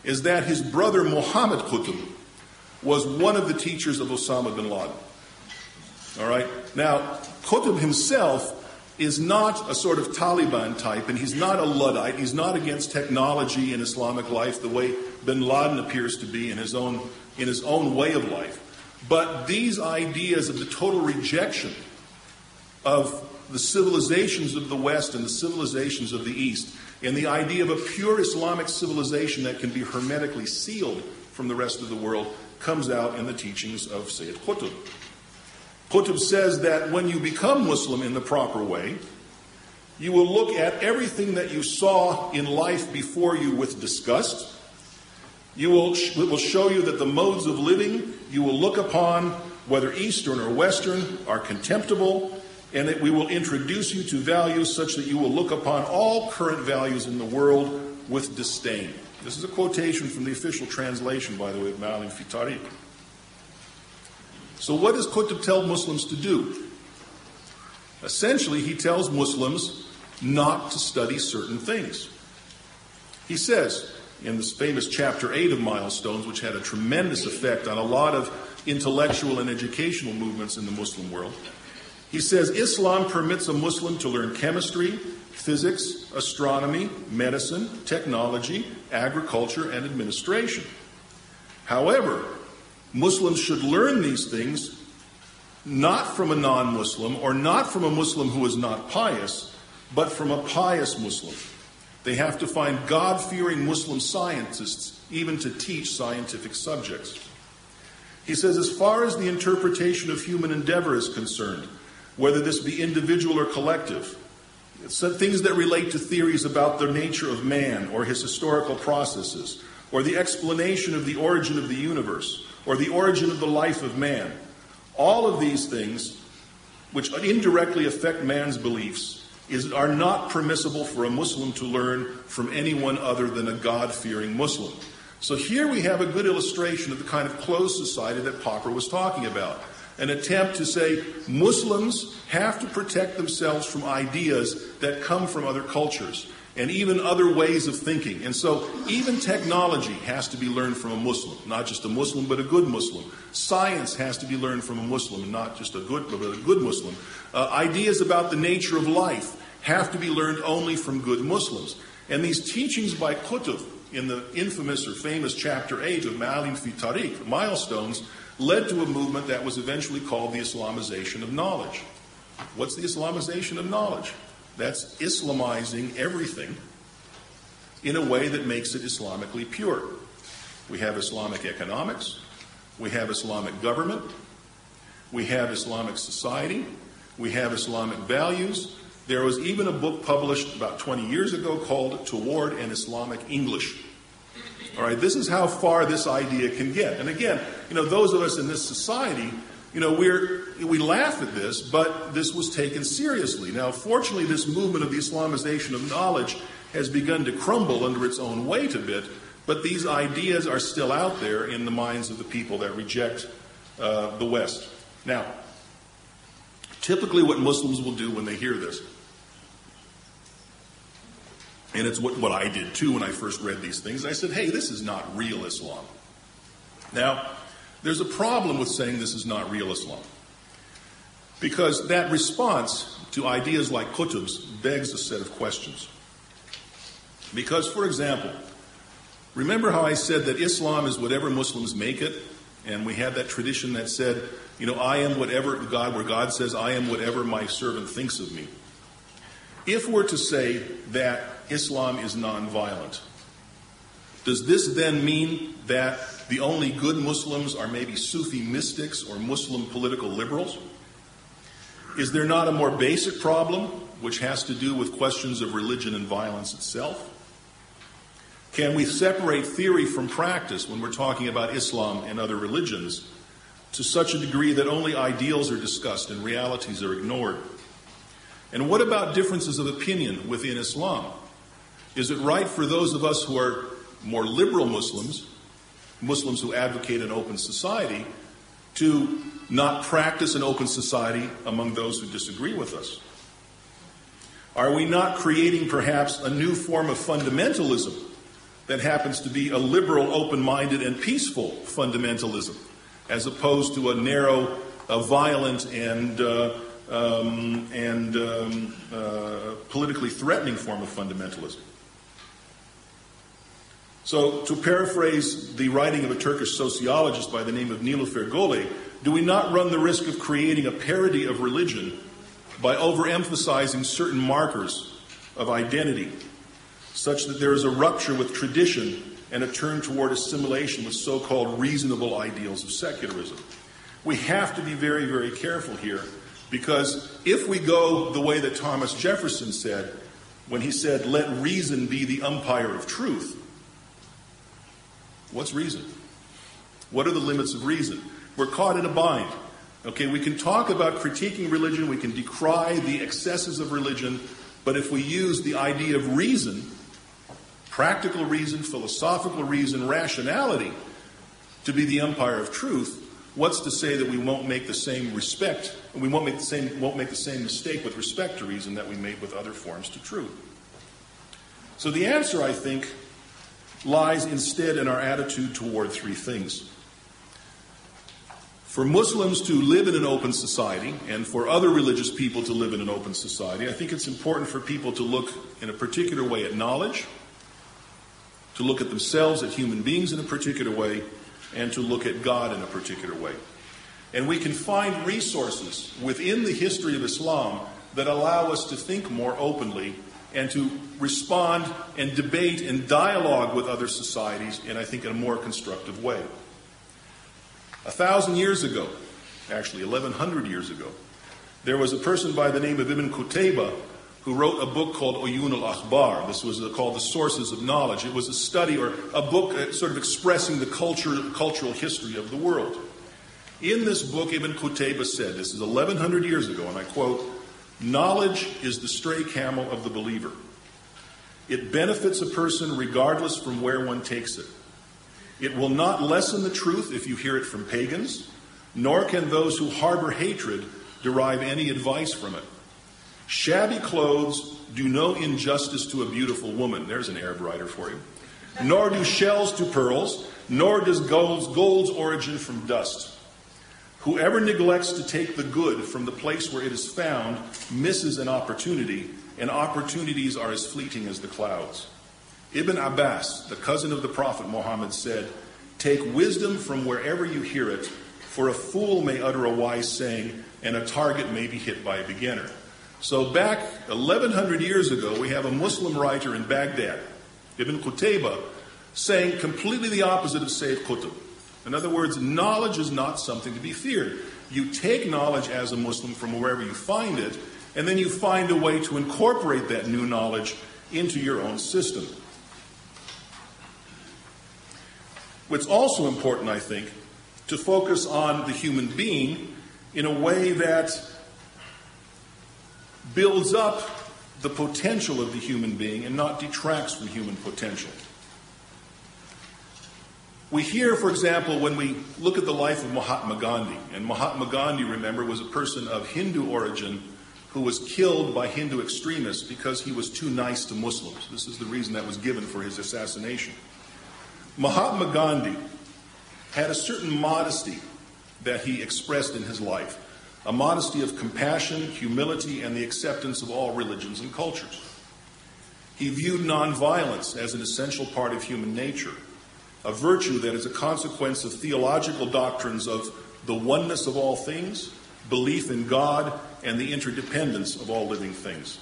is that his brother Muhammad Qutb was one of the teachers of Osama bin Laden. All right, now Qutb himself is not a sort of Taliban type, and he's not a Luddite. He's not against technology in Islamic life the way bin Laden appears to be in his own way of life. But these ideas of the total rejection of the civilizations of the West and the civilizations of the East, and the idea of a pure Islamic civilization that can be hermetically sealed from the rest of the world, comes out in the teachings of Sayyid Qutb. Qutb says that when you become Muslim in the proper way, you will look at everything that you saw in life before you with disgust. It will show you that the modes of living you will look upon, whether Eastern or Western, are contemptible, and that we will introduce you to values such that you will look upon all current values in the world with disdain. This is a quotation from the official translation, by the way, of Ma'alim fi Tariq. So what does Qutb tell Muslims to do? Essentially, he tells Muslims not to study certain things. He says, in this famous chapter 8 of Milestones, which had a tremendous effect on a lot of intellectual and educational movements in the Muslim world, he says, Islam permits a Muslim to learn chemistry, physics, astronomy, medicine, technology, agriculture, and administration. However, Muslims should learn these things not from a non-Muslim or not from a Muslim who is not pious, but from a pious Muslim. They have to find God-fearing Muslim scientists even to teach scientific subjects. He says, as far as the interpretation of human endeavor is concerned, whether this be individual or collective, things that relate to theories about the nature of man or his historical processes, or the explanation of the origin of the universe, or the origin of the life of man, all of these things, which indirectly affect man's beliefs, are not permissible for a Muslim to learn from anyone other than a God-fearing Muslim. So here we have a good illustration of the kind of closed society that Popper was talking about. An attempt to say Muslims have to protect themselves from ideas that come from other cultures and even other ways of thinking. And so even technology has to be learned from a Muslim, not just a Muslim, but a good Muslim. Science has to be learned from a Muslim, and not just a good, but a good Muslim. Ideas about the nature of life have to be learned only from good Muslims. And these teachings by Qutb in the infamous or famous chapter 8 of Ma'alim fi Tariq, Milestones, led to a movement that was eventually called the Islamization of knowledge. What's the Islamization of knowledge? That's Islamizing everything in a way that makes it Islamically pure. We have Islamic economics, we have Islamic government, we have Islamic society, we have Islamic values. There was even a book published about 20 years ago called Toward an Islamic English. All right, this is how far this idea can get. And again, those of us in this society, we laugh at this, but this was taken seriously. Now, fortunately, this movement of the Islamization of knowledge has begun to crumble under its own weight a bit, but these ideas are still out there in the minds of the people that reject the West. Now, typically what Muslims will do when they hear this, and it's what I did too when I first read these things, I said, hey, this is not real Islam. Now, there's a problem with saying this is not real Islam, because that response to ideas like Qutb's begs a set of questions. Because, for example, remember how I said that Islam is whatever Muslims make it? And we had that tradition that said, I am whatever God, where God says, I am whatever my servant thinks of me. If we're to say that Islam is nonviolent, does this then mean that the only good Muslims are maybe Sufi mystics or Muslim political liberals? Is there not a more basic problem, which has to do with questions of religion and violence itself? Can we separate theory from practice when we're talking about Islam and other religions to such a degree that only ideals are discussed and realities are ignored? And what about differences of opinion within Islam? Is it right for those of us who are more liberal Muslims, Muslims who advocate an open society, to not practice an open society among those who disagree with us? Are we not creating perhaps a new form of fundamentalism that happens to be a liberal, open-minded, and peaceful fundamentalism, as opposed to a narrow, violent, and politically threatening form of fundamentalism? So, to paraphrase the writing of a Turkish sociologist by the name of Nilüfer Gole, do we not run the risk of creating a parody of religion by overemphasizing certain markers of identity, such that there is a rupture with tradition and a turn toward assimilation with so-called reasonable ideals of secularism? We have to be very, very careful here, because if we go the way that Thomas Jefferson said, when he said, "Let reason be the umpire of truth," what's reason? What are the limits of reason? We're caught in a bind. Okay, we can talk about critiquing religion, we can decry the excesses of religion, but if we use the idea of reason, practical reason, philosophical reason, rationality, to be the umpire of truth, what's to say that we won't make the same mistake with respect to reason that we made with other forms to truth? So the answer, I think, lies instead in our attitude toward three things. For Muslims to live in an open society, and for other religious people to live in an open society, I think it's important for people to look in a particular way at knowledge, to look at themselves, at human beings in a particular way, and to look at God in a particular way. And we can find resources within the history of Islam that allow us to think more openly and to respond and debate and dialogue with other societies, and I think in a more constructive way. 1,000 years ago, actually 1,100 years ago, there was a person by the name of Ibn Qutb who wrote a book called Uyun al-Akhbar. This was called The Sources of Knowledge. It was a study or a book sort of expressing the cultural history of the world. In this book, Ibn Qutb said, this is 1,100 years ago, and I quote, "Knowledge is the stray camel of the believer. It benefits a person regardless from where one takes it. It will not lessen the truth if you hear it from pagans, nor can those who harbor hatred derive any advice from it. Shabby clothes do no injustice to a beautiful woman." There's an Arab writer for you. "Nor do shells to pearls, nor does gold's origin from dust. Whoever neglects to take the good from the place where it is found misses an opportunity, and opportunities are as fleeting as the clouds." Ibn Abbas, the cousin of the Prophet Muhammad, said, "Take wisdom from wherever you hear it, for a fool may utter a wise saying, and a target may be hit by a beginner." So back 1,100 years ago, we have a Muslim writer in Baghdad, Ibn Qutb, saying completely the opposite of Sayyid Qutb. In other words, knowledge is not something to be feared. You take knowledge as a Muslim from wherever you find it, and then you find a way to incorporate that new knowledge into your own system. It's also important, I think, to focus on the human being in a way that builds up the potential of the human being and not detracts from human potential. We hear, for example, when we look at the life of Mahatma Gandhi, and Mahatma Gandhi, remember, was a person of Hindu origin who was killed by Hindu extremists because he was too nice to Muslims. This is the reason that was given for his assassination. Mahatma Gandhi had a certain modesty that he expressed in his life, a modesty of compassion, humility, and the acceptance of all religions and cultures. He viewed nonviolence as an essential part of human nature, a virtue that is a consequence of theological doctrines of the oneness of all things, belief in God, and the interdependence of all living things.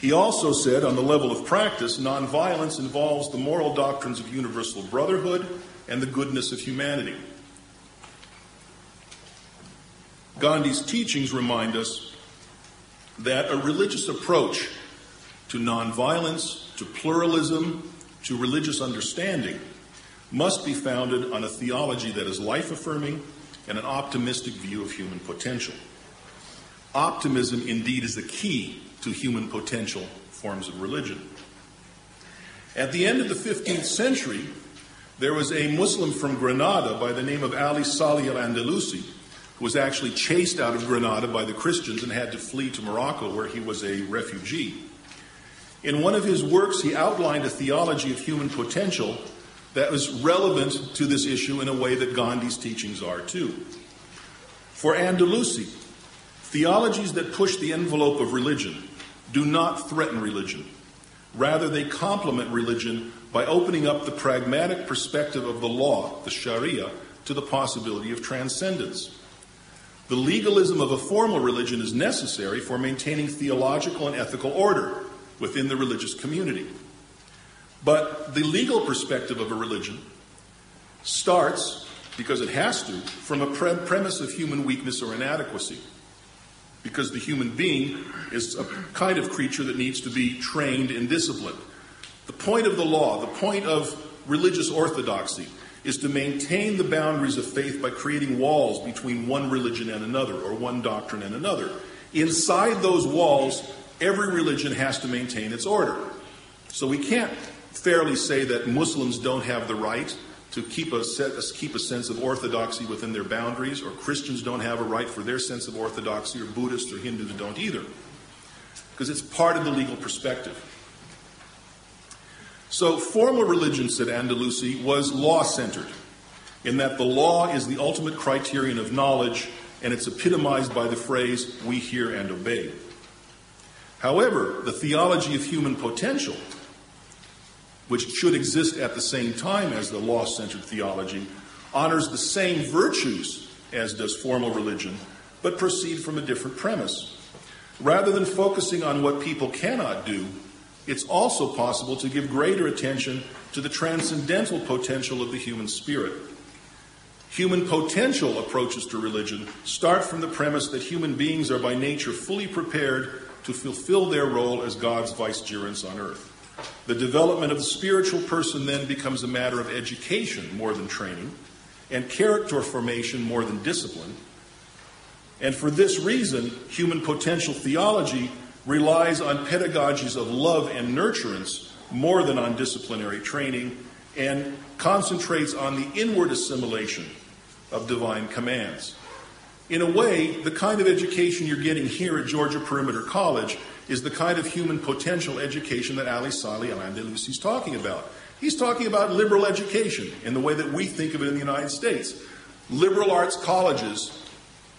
He also said, on the level of practice, nonviolence involves the moral doctrines of universal brotherhood and the goodness of humanity. Gandhi's teachings remind us that a religious approach to nonviolence, to pluralism, to religious understanding must be founded on a theology that is life-affirming and an optimistic view of human potential. Optimism, indeed, is the key to human potential forms of religion. At the end of the 15th century, there was a Muslim from Granada by the name of Ali Salih al-Andalusi, who was actually chased out of Granada by the Christians and had to flee to Morocco, where he was a refugee. In one of his works, he outlined a theology of human potential that was relevant to this issue in a way that Gandhi's teachings are too. For Andalusi, theologies that push the envelope of religion do not threaten religion. Rather, they complement religion by opening up the pragmatic perspective of the law, the Sharia, to the possibility of transcendence. The legalism of a formal religion is necessary for maintaining theological and ethical order within the religious community. But the legal perspective of a religion starts, because it has to, from a premise of human weakness or inadequacy. Because the human being is a kind of creature that needs to be trained and disciplined. The point of the law, the point of religious orthodoxy, is to maintain the boundaries of faith by creating walls between one religion and another, or one doctrine and another. Inside those walls, every religion has to maintain its order. So we can't fairly say that Muslims don't have the right to keep a sense of orthodoxy within their boundaries, or Christians don't have a right for their sense of orthodoxy, or Buddhists or Hindus don't either. Because it's part of the legal perspective. So formal religion, said Andalusi, was law-centered, in that the law is the ultimate criterion of knowledge, and it's epitomized by the phrase, we hear and obey. However, the theology of human potential, which should exist at the same time as the law-centered theology, honors the same virtues as does formal religion, but proceed from a different premise. Rather than focusing on what people cannot do, it's also possible to give greater attention to the transcendental potential of the human spirit. Human potential approaches to religion start from the premise that human beings are by nature fully prepared to fulfill their role as God's vicegerents on earth. The development of the spiritual person then becomes a matter of education more than training, and character formation more than discipline. And for this reason, human potential theology relies on pedagogies of love and nurturance more than on disciplinary training, and concentrates on the inward assimilation of divine commands. In a way, the kind of education you're getting here at Georgia Perimeter College is the kind of human potential education that Ali Salih al-Andalusi is talking about. He's talking about liberal education in the way that we think of it in the United States. Liberal arts colleges,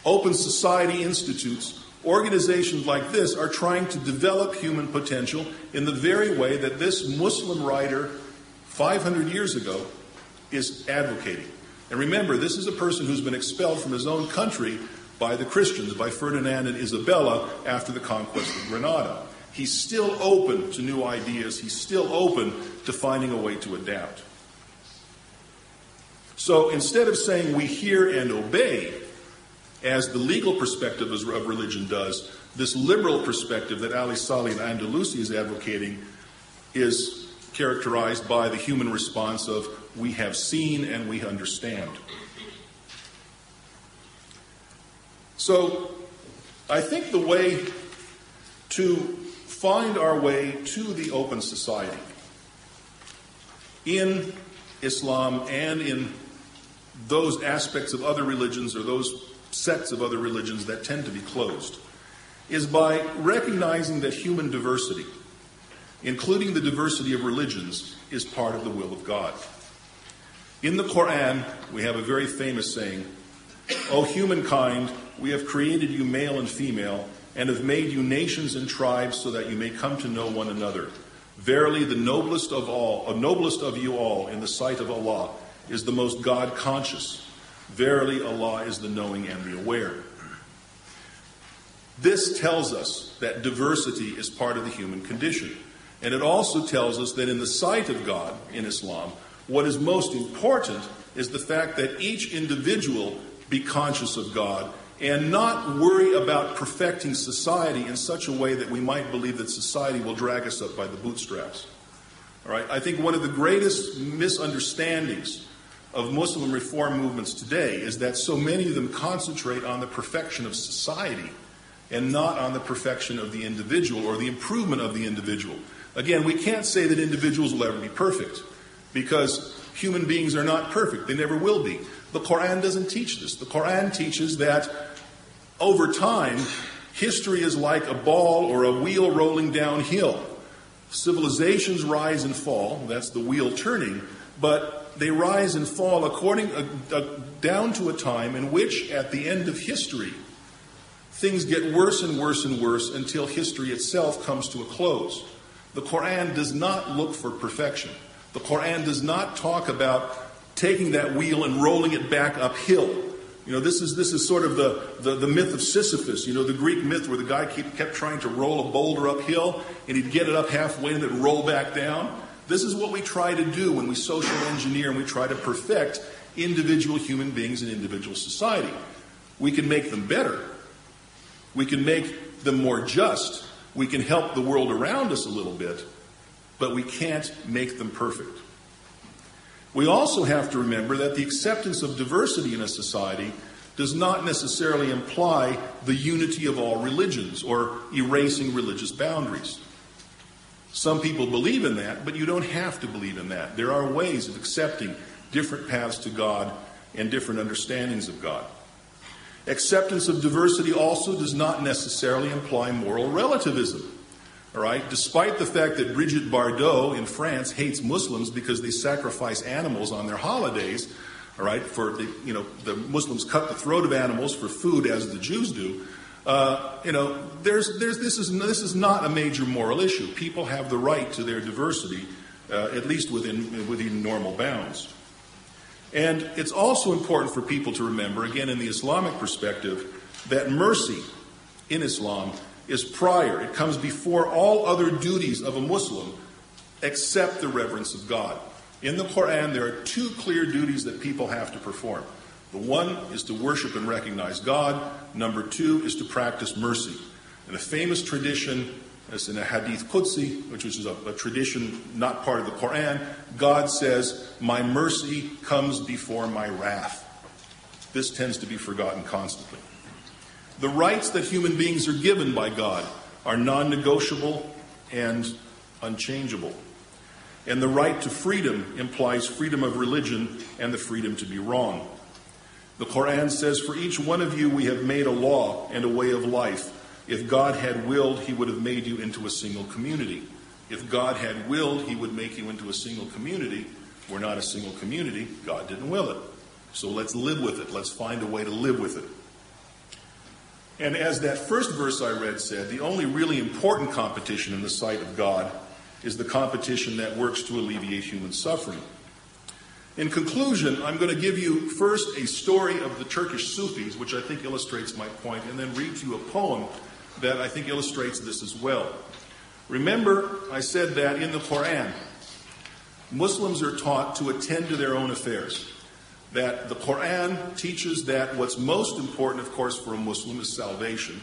open society institutes, organizations like this are trying to develop human potential in the very way that this Muslim writer 500 years ago is advocating. And remember, this is a person who's been expelled from his own country by the Christians, by Ferdinand and Isabella after the conquest of Granada. He's still open to new ideas. He's still open to finding a way to adapt. So instead of saying we hear and obey, as the legal perspective of religion does, this liberal perspective that Ali Salih al-Andalusi is advocating is characterized by the human response of we have seen and we understand. So I think the way to find our way to the open society in Islam and in those aspects of other religions, or those sects of other religions that tend to be closed, is by recognizing that human diversity, including the diversity of religions, is part of the will of God. In the Quran, we have a very famous saying, "O humankind, we have created you male and female, and have made you nations and tribes so that you may come to know one another. Verily, the noblest of you all in the sight of Allah is the most God-conscious. Verily, Allah is the knowing and the aware." This tells us that diversity is part of the human condition. And it also tells us that in the sight of God, in Islam, what is most important is the fact that each individual be conscious of God and not worry about perfecting society in such a way that we might believe that society will drag us up by the bootstraps. All right? I think one of the greatest misunderstandings of Muslim reform movements today is that so many of them concentrate on the perfection of society and not on the perfection of the individual or the improvement of the individual. Again, we can't say that individuals will ever be perfect because human beings are not perfect. They never will be. The Quran doesn't teach this. The Quran teaches that over time, history is like a ball or a wheel rolling downhill. Civilizations rise and fall. That's the wheel turning. But they rise and fall down to a time in which, at the end of history, things get worse and worse and worse until history itself comes to a close. The Quran does not look for perfection. The Quran does not talk about taking that wheel and rolling it back uphill. You know, this is sort of the myth of Sisyphus, you know, the Greek myth where the guy kept trying to roll a boulder uphill and he'd get it up halfway and then roll back down. This is what we try to do when we social engineer and we try to perfect individual human beings and individual society. We can make them better. We can make them more just. We can help the world around us a little bit, but we can't make them perfect. We also have to remember that the acceptance of diversity in a society does not necessarily imply the unity of all religions or erasing religious boundaries. Some people believe in that, but you don't have to believe in that. There are ways of accepting different paths to God and different understandings of God. Acceptance of diversity also does not necessarily imply moral relativism. All right? Despite the fact that Brigitte Bardot in France hates Muslims because they sacrifice animals on their holidays, all right, the Muslims cut the throat of animals for food as the Jews do. This is not a major moral issue. People have the right to their diversity, at least within normal bounds. And it's also important for people to remember, again in the Islamic perspective, that mercy in Islam is prior. It comes before all other duties of a Muslim except the reverence of God. In the Quran, there are two clear duties that people have to perform. The one is to worship and recognize God. Number two is to practice mercy. In a famous tradition, as in a Hadith Qudsi, which is a tradition not part of the Quran, God says, "My mercy comes before my wrath." This tends to be forgotten constantly. The rights that human beings are given by God are non-negotiable and unchangeable. And the right to freedom implies freedom of religion and the freedom to be wrong. The Quran says, "For each one of you we have made a law and a way of life. If God had willed, he would have made you into a single community." If God had willed, he would make you into a single community. We're not a single community. God didn't will it. So let's live with it. Let's find a way to live with it. And as that first verse I read said, the only really important competition in the sight of God is the competition that works to alleviate human suffering. In conclusion, I'm going to give you first a story of the Turkish Sufis, which I think illustrates my point, and then read to you a poem that I think illustrates this as well. Remember, I said that in the Quran, Muslims are taught to attend to their own affairs. That the Quran teaches that what's most important, of course, for a Muslim is salvation.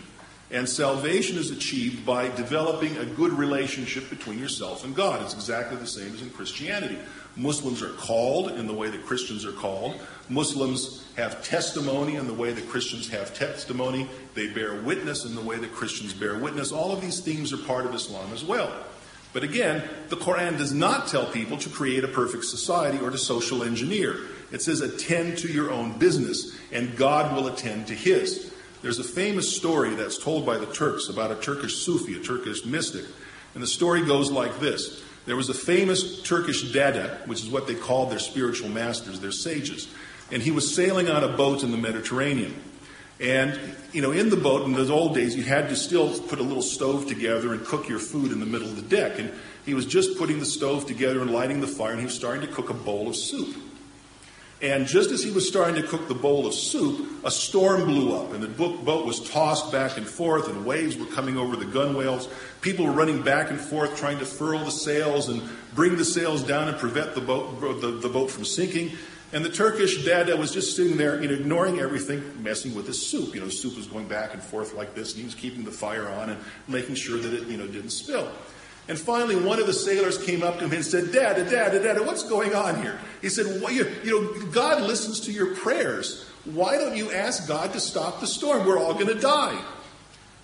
And salvation is achieved by developing a good relationship between yourself and God. It's exactly the same as in Christianity. Muslims are called in the way that Christians are called. Muslims have testimony in the way that Christians have testimony. They bear witness in the way that Christians bear witness. All of these themes are part of Islam as well. But again, the Quran does not tell people to create a perfect society or to social engineer. It says attend to your own business and God will attend to his. There's a famous story that's told by the Turks about a Turkish Sufi, a Turkish mystic. And the story goes like this. There was a famous Turkish dada, which is what they called their spiritual masters, their sages. And he was sailing on a boat in the Mediterranean. And, in the boat, in those old days, you had to still put a little stove together and cook your food in the middle of the deck. And he was just putting the stove together and lighting the fire, and he was starting to cook a bowl of soup. And just as he was starting to cook the bowl of soup, a storm blew up, and the boat was tossed back and forth, and waves were coming over the gunwales. People were running back and forth, trying to furl the sails and bring the sails down and prevent the boat from sinking. And the Turkish dada was just sitting there, ignoring everything, messing with his soup. The soup was going back and forth like this, and he was keeping the fire on and making sure that it, didn't spill. And finally, one of the sailors came up to him and said, Dada, what's going on here? He said, well, God listens to your prayers. Why don't you ask God to stop the storm? We're all going to die.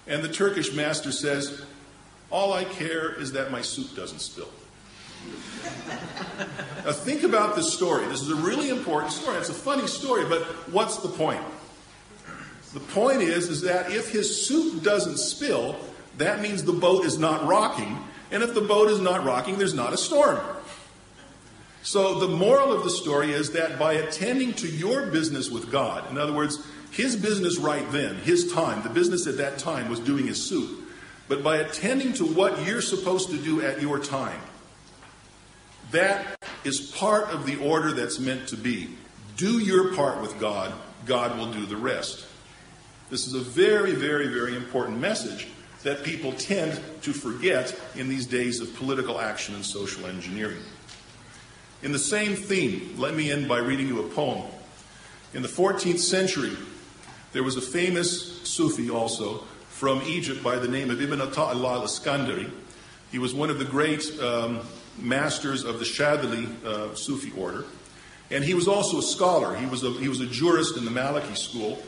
And the Turkish master says, all I care is that my soup doesn't spill. Now think about this story. This is a really important story. It's a funny story, but what's the point? The point is that if his soup doesn't spill, that means the boat is not rocking. And if the boat is not rocking, there's not a storm. So the moral of the story is that by attending to your business with God, in other words, his business right then, his time, the business at that time was doing his soup. But by attending to what you're supposed to do at your time, that is part of the order that's meant to be. Do your part with God, God will do the rest. This is a very, very, very important message that people tend to forget in these days of political action and social engineering. In the same theme, let me end by reading you a poem. In the 14th century, there was a famous Sufi also from Egypt by the name of Ibn Ata'illah al-Iskandari. He was one of the great masters of the Shadili Sufi order. And he was also a scholar. He was a jurist in the Maliki school.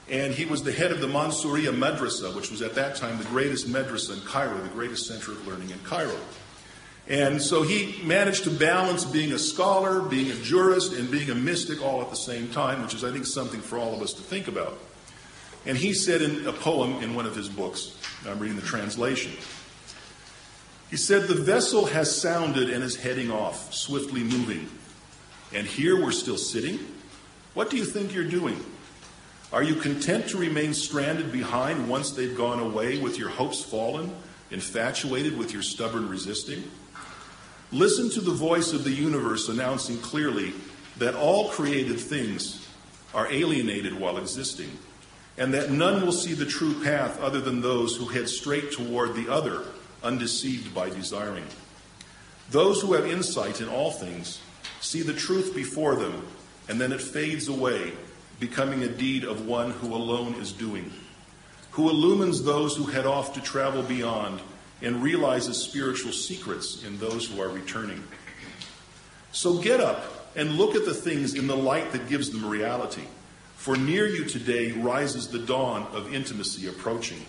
And he was the head of the Mansouriya Madrasa, which was at that time the greatest madrasa in Cairo, the greatest center of learning in Cairo. And so he managed to balance being a scholar, being a jurist, and being a mystic all at the same time, which is, I think, something for all of us to think about. And he said in a poem in one of his books, I'm reading the translation, he said, the vessel has sounded and is heading off, swiftly moving. And here we're still sitting? What do you think you're doing? Are you content to remain stranded behind once they've gone away with your hopes fallen, infatuated with your stubborn resisting? Listen to the voice of the universe announcing clearly that all created things are alienated while existing, and that none will see the true path other than those who head straight toward the other, undeceived by desiring. Those who have insight in all things see the truth before them, and then it fades away, becoming a deed of one who alone is doing, who illumines those who head off to travel beyond and realizes spiritual secrets in those who are returning. So get up and look at the things in the light that gives them reality, for near you today rises the dawn of intimacy approaching.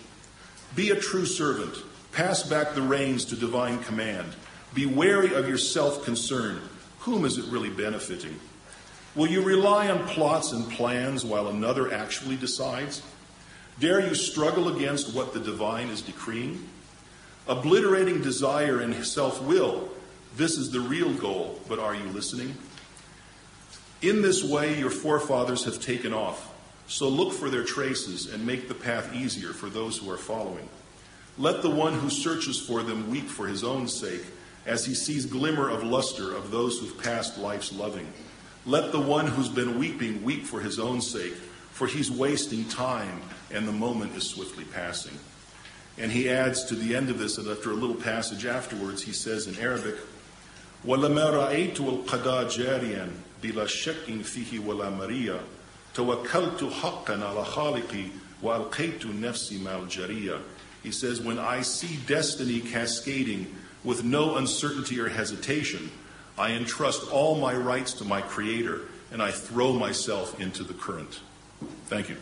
Be a true servant, pass back the reins to divine command, be wary of your self-concern. Whom is it really benefiting? Will you rely on plots and plans while another actually decides? Dare you struggle against what the divine is decreeing? Obliterating desire and self-will, this is the real goal, but are you listening? In this way, your forefathers have taken off, so look for their traces and make the path easier for those who are following. Let the one who searches for them weep for his own sake, as he sees glimmer of luster of those who've passed life's loving. Let the one who's been weeping weep for his own sake, for he's wasting time and the moment is swiftly passing. And he adds to the end of this, and after a little passage afterwards, he says in Arabic, وَلَمَا رَأَيْتُ الْقَضَى جَارِيًا بِلَا شَكٍ فِيهِ وَلَا مَرِيًّا تَوَكَّلْتُ حَقًّا عَلَى خَالِقِي وَأَلْقَيْتُ نَفْسِي مَعَ الْجَرِيَّةِ. He says, when I see destiny cascading with no uncertainty or hesitation, I entrust all my rights to my Creator, and I throw myself into the current. Thank you.